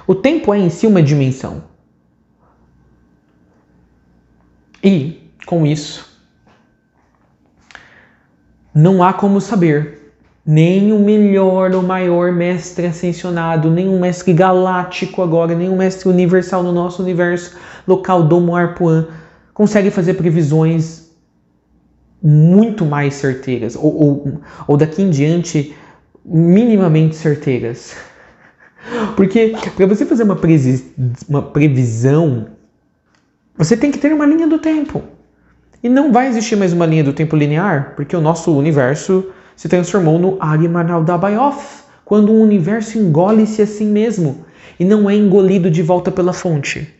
O tempo é em si uma dimensão. E, com isso, não há como saber, nem o melhor ou maior mestre ascensionado, nem um mestre galáctico agora, nem um mestre universal no nosso universo, local Domo Arpuan, consegue fazer previsões muito mais certeiras, ou daqui em diante, minimamente certeiras. Porque para você fazer uma previsão, você tem que ter uma linha do tempo. E não vai existir mais uma linha do tempo linear, porque o nosso universo se transformou no Arimanaldabaoth, quando um universo engole-se a si mesmo e não é engolido de volta pela fonte.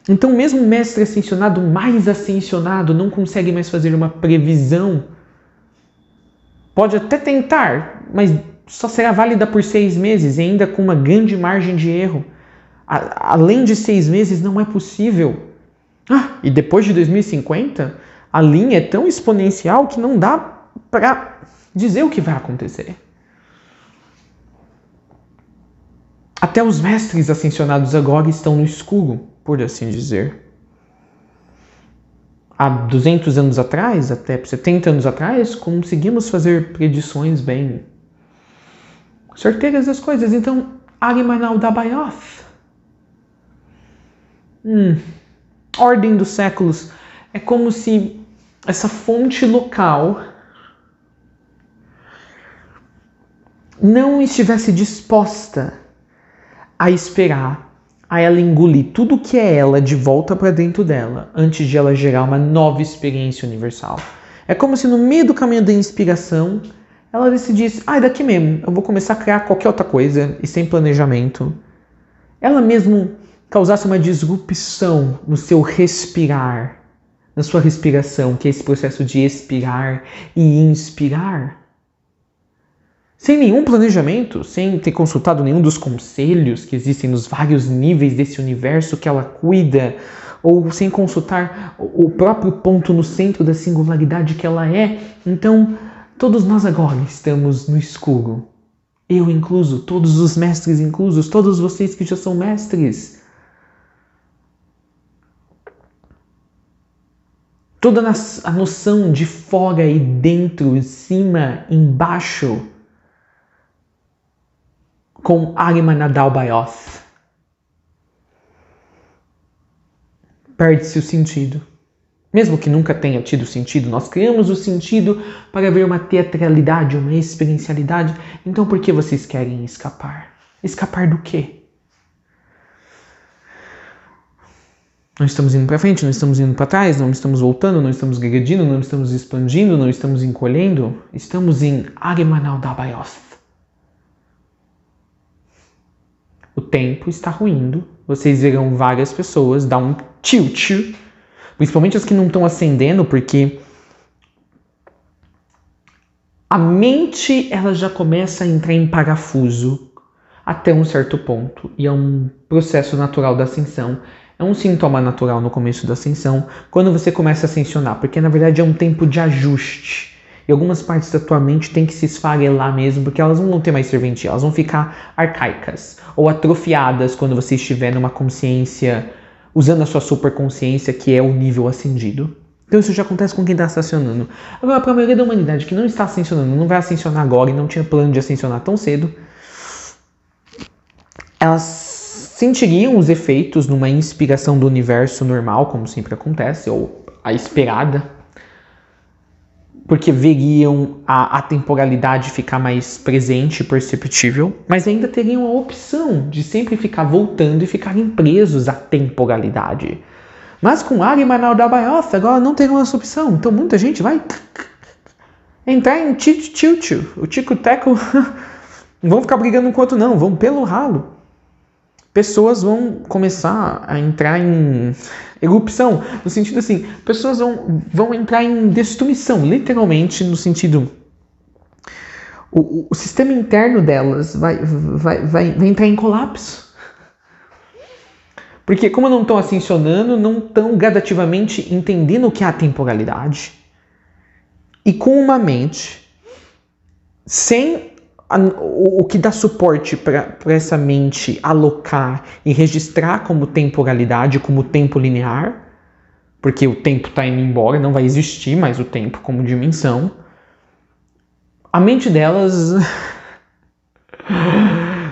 Então mesmo o mestre ascensionado mais ascensionado não consegue mais fazer uma previsão. Pode até tentar, mas só será válida por 6 meses e ainda com uma grande margem de erro. Além de 6 meses não é possível. E depois de 2050, a linha é tão exponencial que não dá para dizer o que vai acontecer. Até os mestres ascensionados agora estão no escuro, por assim dizer. Há 200 anos atrás, até 70 anos atrás, conseguimos fazer predições bem certeiras das coisas. Então, Arimanaldabaoth. Ordem dos séculos. É como se essa fonte local não estivesse disposta a esperar a ela engolir tudo que é ela de volta para dentro dela, antes de ela gerar uma nova experiência universal. É como se no meio do caminho da inspiração, ela decidisse, daqui mesmo, eu vou começar a criar qualquer outra coisa, e sem planejamento. Ela mesmo causasse uma disrupção no seu respirar, na sua respiração, que é esse processo de expirar e inspirar. Sem nenhum planejamento, sem ter consultado nenhum dos conselhos que existem nos vários níveis desse universo que ela cuida, ou sem consultar o próprio ponto no centro da singularidade que ela é. Então, todos nós agora estamos no escuro. Eu incluso, todos os mestres inclusos, todos vocês que já são mestres. Toda a noção de fora e dentro, em cima, embaixo, com Arimanaldabaoth. Perde-se o sentido. Mesmo que nunca tenha tido sentido, nós criamos o sentido para ver uma teatralidade, uma experiencialidade. Então por que vocês querem escapar? Escapar do quê? Não estamos indo para frente, não estamos indo para trás, não estamos voltando, não estamos regredindo, não estamos expandindo, não estamos encolhendo. Estamos em Arimanaldabaoth. O tempo está ruindo. Vocês verão várias pessoas dar um tilt, principalmente as que não estão acendendo, porque a mente ela já começa a entrar em parafuso até um certo ponto. E é um processo natural da ascensão. É um sintoma natural no começo da ascensão, quando você começa a ascensionar, porque na verdade é um tempo de ajuste. E algumas partes da tua mente tem que se esfarelar mesmo, porque elas não vão ter mais serventia, elas vão ficar arcaicas ou atrofiadas quando você estiver numa consciência, usando a sua superconsciência, que é o nível ascendido. Então isso já acontece com quem está ascensionando. Agora, para a maioria da humanidade que não está ascensionando, não vai ascensionar agora e não tinha plano de ascensionar tão cedo, elas sentiriam os efeitos numa inspiração do universo normal, como sempre acontece, ou a esperada, porque veriam a temporalidade ficar mais presente e perceptível, mas ainda teriam a opção de sempre ficar voltando e ficarem presos à temporalidade. Mas com Arimanaldabaoth agora não terão essa opção, então muita gente vai entrar em tilt, o tico-teco, não vão ficar brigando um com o outro não, vão pelo ralo. Pessoas vão começar a entrar em erupção, no sentido assim, pessoas vão entrar em destruição, literalmente, no sentido, o sistema interno delas vai entrar em colapso. Porque como não estão ascensionando, não estão gradativamente entendendo o que é a temporalidade. E com uma mente, sem o que dá suporte para essa mente alocar e registrar como temporalidade, como tempo linear, porque o tempo está indo embora, não vai existir mais o tempo como dimensão, a mente delas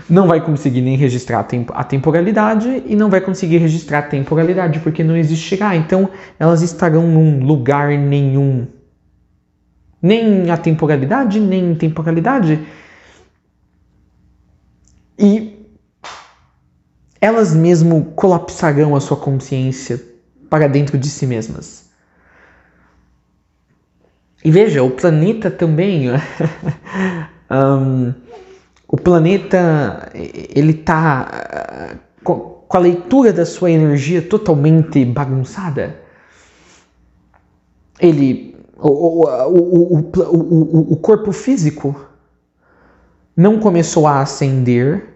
não vai conseguir nem registrar a temporalidade e não vai conseguir registrar a temporalidade porque não existirá. Então elas estarão num lugar nenhum, nem a temporalidade, nem temporalidade. E elas mesmo colapsarão a sua consciência para dentro de si mesmas. E veja, o planeta também, o planeta, ele está com a leitura da sua energia totalmente bagunçada. O corpo físico não começou a ascender.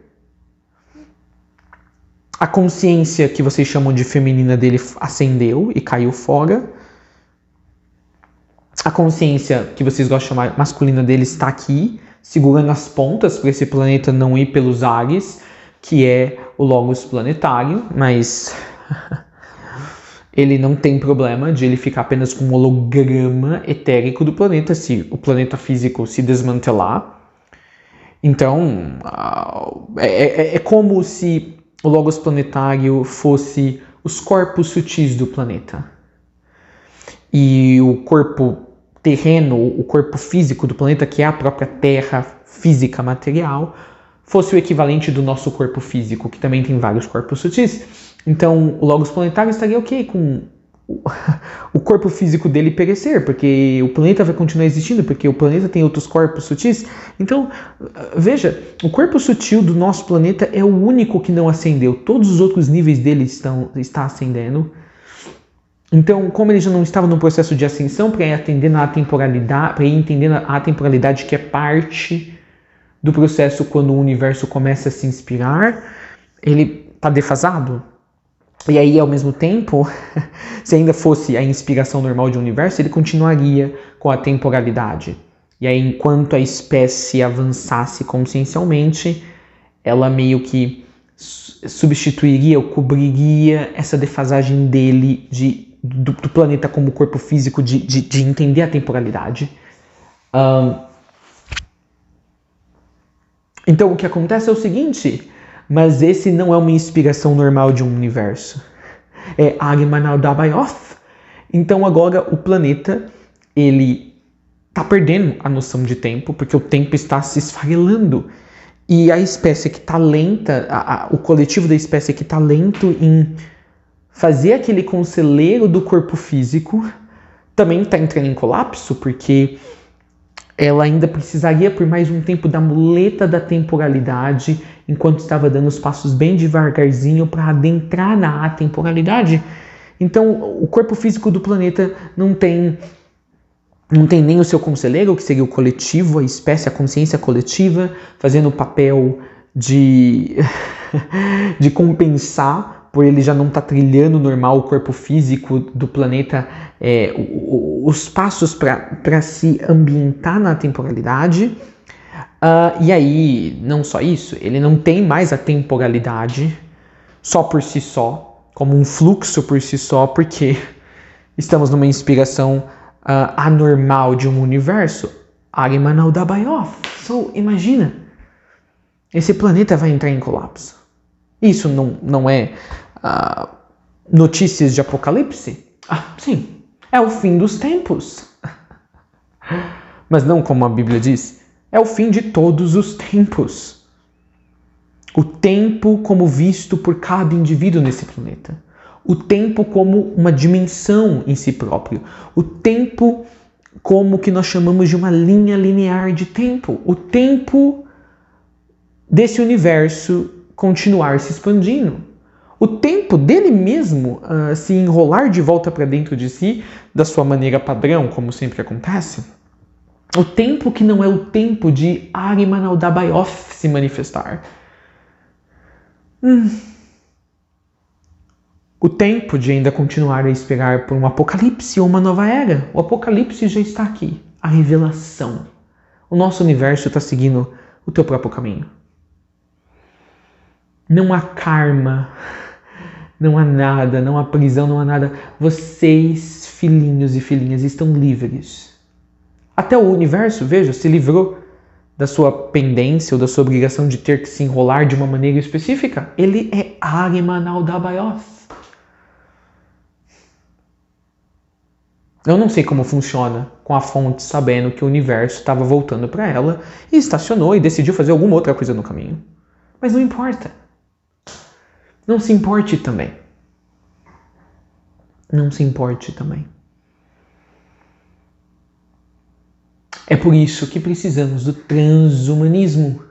A consciência que vocês chamam de feminina dele ascendeu e caiu fora. A consciência que vocês gostam de chamar masculina dele está aqui, segurando as pontas para esse planeta não ir pelos ares, que é o Logos planetário, mas ele não tem problema de ele ficar apenas com um holograma etérico do planeta se o planeta físico se desmantelar. Então, é como se o Logos planetário fosse os corpos sutis do planeta. E o corpo terreno, o corpo físico do planeta, que é a própria Terra física material, fosse o equivalente do nosso corpo físico, que também tem vários corpos sutis. Então, o Logos planetário estaria ok com o corpo físico dele perecer, porque o planeta vai continuar existindo, porque o planeta tem outros corpos sutis. Então, veja, o corpo sutil do nosso planeta é o único que não ascendeu. Todos os outros níveis dele está ascendendo. Então, como ele já não estava no processo de ascensão, para ir atendendo à temporalidade, para ir entendendo a temporalidade que é parte do processo quando o universo começa a se inspirar, ele está defasado. E aí, ao mesmo tempo, se ainda fosse a inspiração normal de um universo, ele continuaria com a temporalidade. E aí, enquanto a espécie avançasse consciencialmente, ela meio que substituiria ou cobriria essa defasagem dele do planeta como corpo físico, de entender a temporalidade. Então, o que acontece é o seguinte: mas esse não é uma inspiração normal de um universo. É Agmanal Dabayoth. Então agora o planeta, ele está perdendo a noção de tempo, porque o tempo está se esfarelando. E a espécie que está lenta, o coletivo da espécie que está lento em fazer aquele conselheiro do corpo físico, também está entrando em colapso, porque ela ainda precisaria por mais um tempo da muleta da temporalidade, enquanto estava dando os passos bem devagarzinho para adentrar na atemporalidade. Então, o corpo físico do planeta não tem nem o seu conselheiro, que seria o coletivo, a espécie, a consciência coletiva, fazendo o papel de compensar, por ele já não estar trilhando normal o corpo físico do planeta, os passos para se ambientar na temporalidade. E aí, não só isso, ele não tem mais a temporalidade só por si só, como um fluxo por si só, porque estamos numa inspiração anormal de um universo. Agmanal Dabayoth. So, imagina, esse planeta vai entrar em colapso. Isso não é notícias de apocalipse? Sim, é o fim dos tempos. Mas não como a Bíblia diz, é o fim de todos os tempos. O tempo como visto por cada indivíduo nesse planeta. O tempo como uma dimensão em si próprio. O tempo como que nós chamamos de uma linha linear de tempo. O tempo desse universo continuar se expandindo. O tempo dele mesmo se enrolar de volta para dentro de si, da sua maneira padrão, como sempre acontece. O tempo que não é o tempo de Agmanal Dabayoth se manifestar. O tempo de ainda continuar a esperar por um apocalipse ou uma nova era. O apocalipse já está aqui. A revelação. O nosso universo está seguindo o teu próprio caminho. Não há karma, não há nada, não há prisão, não há nada. Vocês, filhinhos e filhinhas, estão livres. Até o universo, veja, se livrou da sua pendência ou da sua obrigação de ter que se enrolar de uma maneira específica. Ele é Agmanal Dabayoth. Eu não sei como funciona com a fonte sabendo que o universo estava voltando para ela e estacionou e decidiu fazer alguma outra coisa no caminho. Mas não importa. Não se importe também. Não se importe também. É por isso que precisamos do transhumanismo.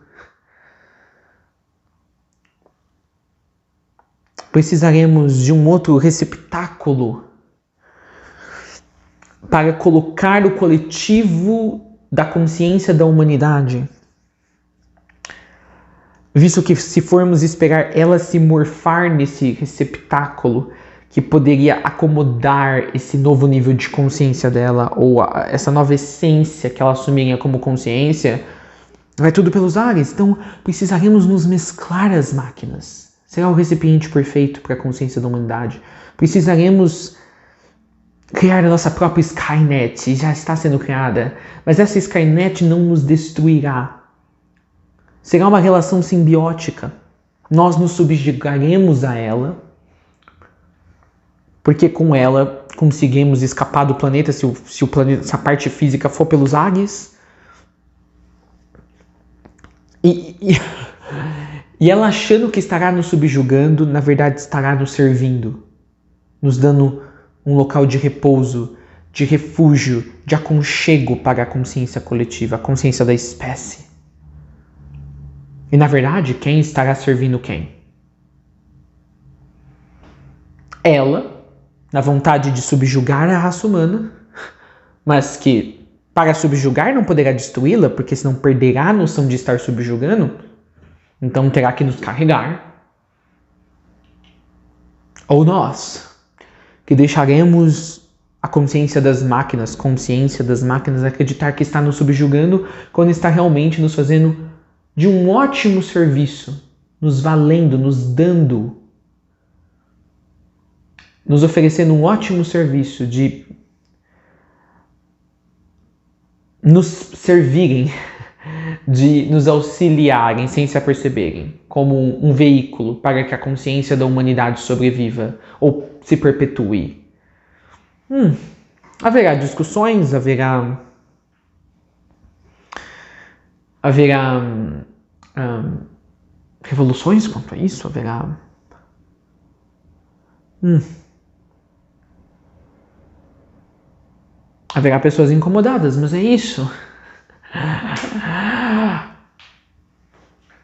Precisaremos de um outro receptáculo para colocar o coletivo da consciência da humanidade. Visto que se formos esperar ela se morfar nesse receptáculo que poderia acomodar esse novo nível de consciência dela, ou essa nova essência que ela assumiria como consciência, vai tudo pelos ares. Então precisaremos nos mesclar às máquinas. Será o recipiente perfeito para a consciência da humanidade. Precisaremos criar a nossa própria Skynet, e já está sendo criada, mas essa Skynet não nos destruirá. Será uma relação simbiótica. Nós nos subjugaremos a ela, porque com ela conseguimos escapar do planeta, se a parte física for pelos ares. E ela achando que estará nos subjugando, na verdade estará nos servindo, nos dando um local de repouso, de refúgio, de aconchego para a consciência coletiva, a consciência da espécie. E na verdade, quem estará servindo quem? Ela, na vontade de subjugar a raça humana, mas que para subjugar não poderá destruí-la, porque senão perderá a noção de estar subjugando, então terá que nos carregar. Ou nós, que deixaremos a consciência das máquinas acreditar que está nos subjugando, quando está realmente nos fazendo de um ótimo serviço, nos valendo, nos dando, nos oferecendo um ótimo serviço de nos servirem, de nos auxiliarem sem se aperceberem, como um veículo para que a consciência da humanidade sobreviva ou se perpetue. Haverá discussões, haverá revoluções quanto a isso, haverá pessoas incomodadas, mas é isso.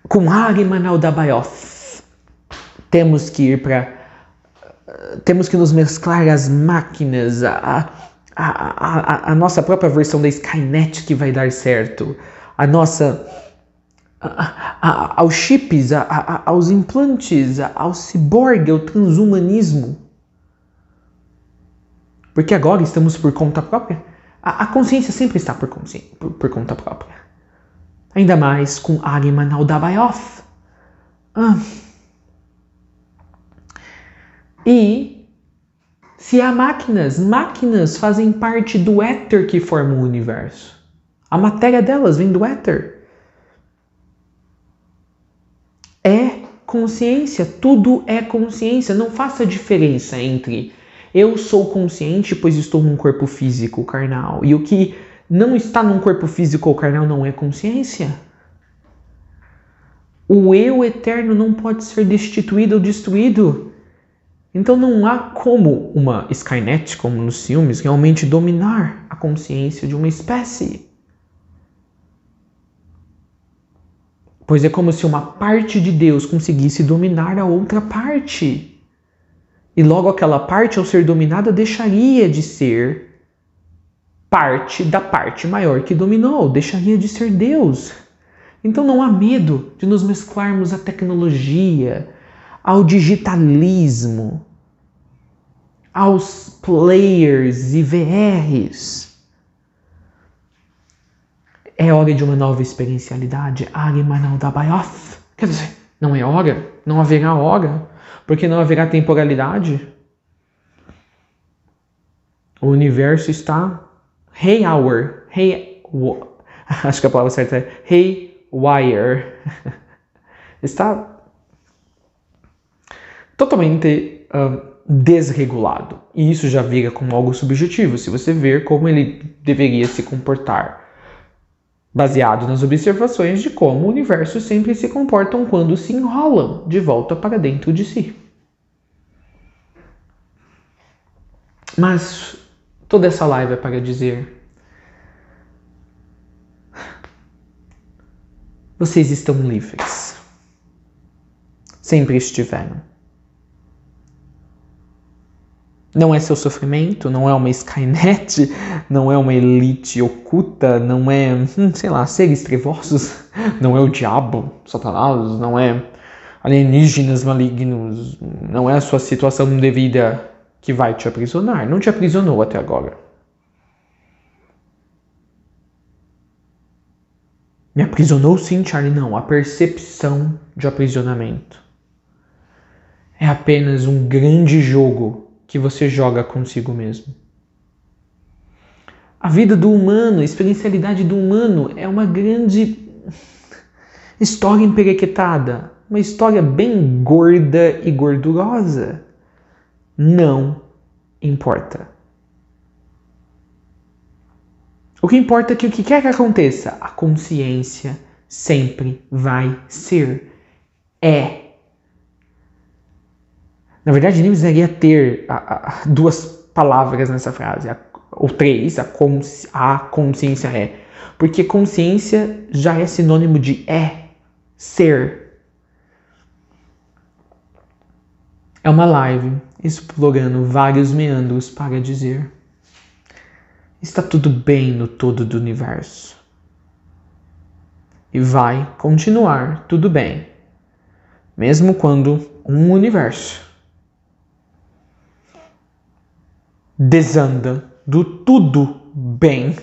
Com Agman Aldabaoth, temos que nos mesclar às máquinas, a nossa própria versão da Skynet que vai dar certo, aos chips, aos implantes, ao ciborgue, ao transhumanismo. Porque agora estamos por conta própria. A consciência sempre está por conta própria. Ainda mais com Agman Aldabaoth. E se há máquinas fazem parte do éter que forma o universo. A matéria delas vem do éter. É consciência, tudo é consciência. Não faça diferença entre eu sou consciente, pois estou num corpo físico carnal, e o que não está num corpo físico ou carnal não é consciência. O eu eterno não pode ser destituído ou destruído. Então não há como uma Skynet, como nos filmes, realmente dominar a consciência de uma espécie. Pois é como se uma parte de Deus conseguisse dominar a outra parte. E logo aquela parte, ao ser dominada, deixaria de ser parte da parte maior que dominou, deixaria de ser Deus. Então não há medo de nos mesclarmos à tecnologia, ao digitalismo, aos players e VRs. É hora de uma nova experiencialidade. Agman Aldabaoth. Quer dizer, não é hora, não haverá hora, porque não haverá temporalidade. O universo está acho que a palavra certa é haywire. Está totalmente desregulado. E isso já vira como algo subjetivo, se você ver como ele deveria se comportar, baseado nas observações de como o universo sempre se comportam quando se enrolam de volta para dentro de si. Mas toda essa live é para dizer: vocês estão livres. Sempre estiveram. Não é seu sofrimento, não é uma Skynet, não é uma elite oculta, não é, sei lá, seres trevosos, não é o diabo, Satanás, não é alienígenas malignos, não é a sua situação de vida que vai te aprisionar. Não te aprisionou até agora. Me aprisionou sim, Charlie, não. A percepção de aprisionamento é apenas um grande jogo que você joga consigo mesmo. A vida do humano, a experiencialidade do humano é uma grande história emperequetada, uma história bem gorda e gordurosa. Não importa. O que importa é que o que quer que aconteça, a consciência sempre vai ser. Na verdade, nem precisaria ter duas palavras nessa frase, ou três, a consciência é. Porque consciência já é sinônimo de ser. É uma live explorando vários meandros para dizer: está tudo bem no todo do universo. E vai continuar tudo bem, mesmo quando um universo desanda do tudo bem,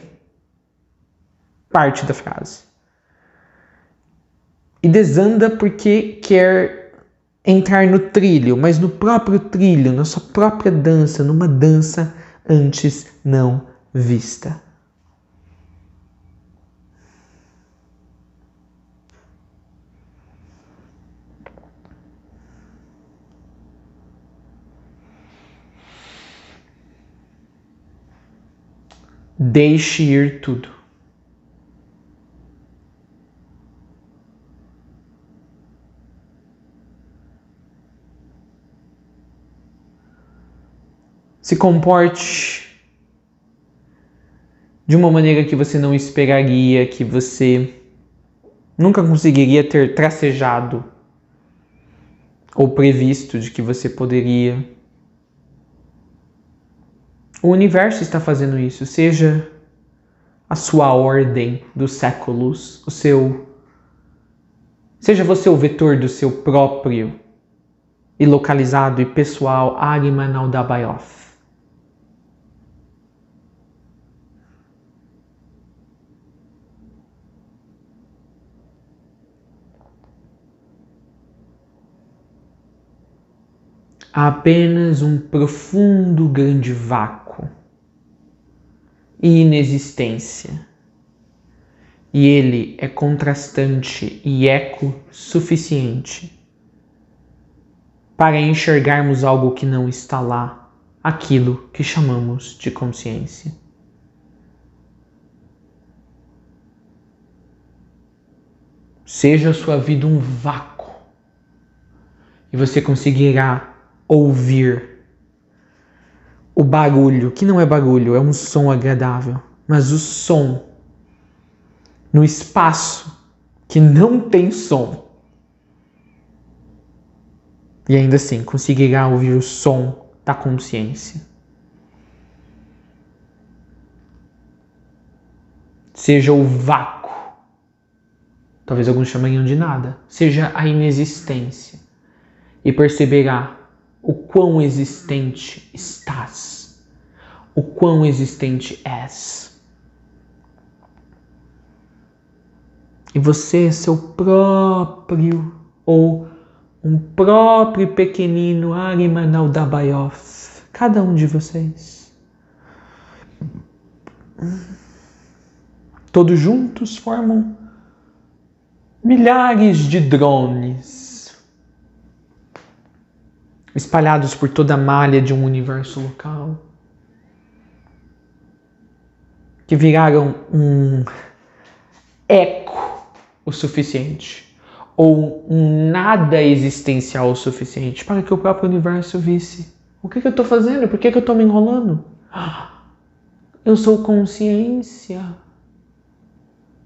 parte da frase. E desanda porque quer entrar no trilho, mas no próprio trilho, na sua própria dança, numa dança antes não vista. Deixe ir tudo. Se comporte de uma maneira que você não esperaria, que você nunca conseguiria ter tracejado ou previsto de que você poderia. O universo está fazendo isso, seja a sua ordem dos séculos, seja você o vetor do seu próprio e localizado e pessoal Agman Aldabaoth. Há apenas um profundo grande vácuo e inexistência. E ele é contrastante e eco suficiente para enxergarmos algo que não está lá, aquilo que chamamos de consciência. Seja a sua vida um vácuo e você conseguirá ouvir o barulho, que não é barulho, é um som agradável, mas o som no espaço que não tem som. E ainda assim conseguirá ouvir o som da consciência. Seja o vácuo, talvez alguns chamariam de nada, seja a inexistência, e perceberá o quão existente estás, o quão existente és. E você é seu próprio, ou um próprio pequenino Agman Aldabaoth, cada um de vocês. Todos juntos formam milhares de drones espalhados por toda a malha de um universo local, que viraram um eco o suficiente, ou um nada existencial o suficiente para que o próprio universo visse O que eu estou fazendo? Por que eu estou me enrolando? Eu sou consciência.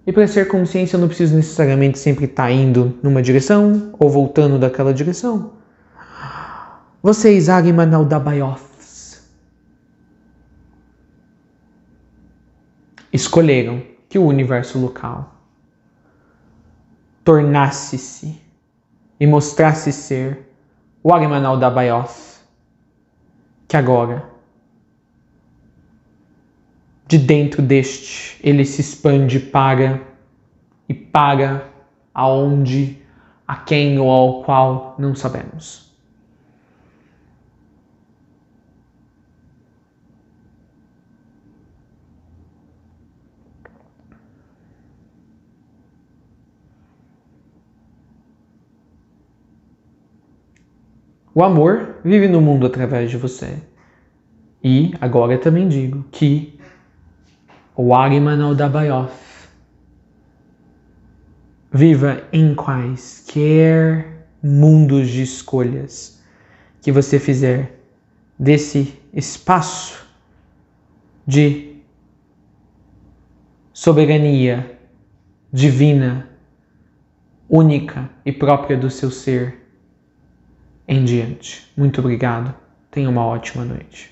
E para ser consciência eu não preciso necessariamente sempre estar indo numa direção ou voltando daquela direção. Vocês, Agma Naudabaioths, escolheram que o universo local tornasse-se e mostrasse ser o Agma Naudabaioth, que agora, de dentro deste, ele se expande para aonde, a quem ou ao qual não sabemos. O amor vive no mundo através de você. E agora eu também digo que o Agma Naudabaioth viva em quaisquer mundos de escolhas que você fizer desse espaço de soberania divina, única e própria do seu ser em diante. Muito obrigado. Tenha uma ótima noite.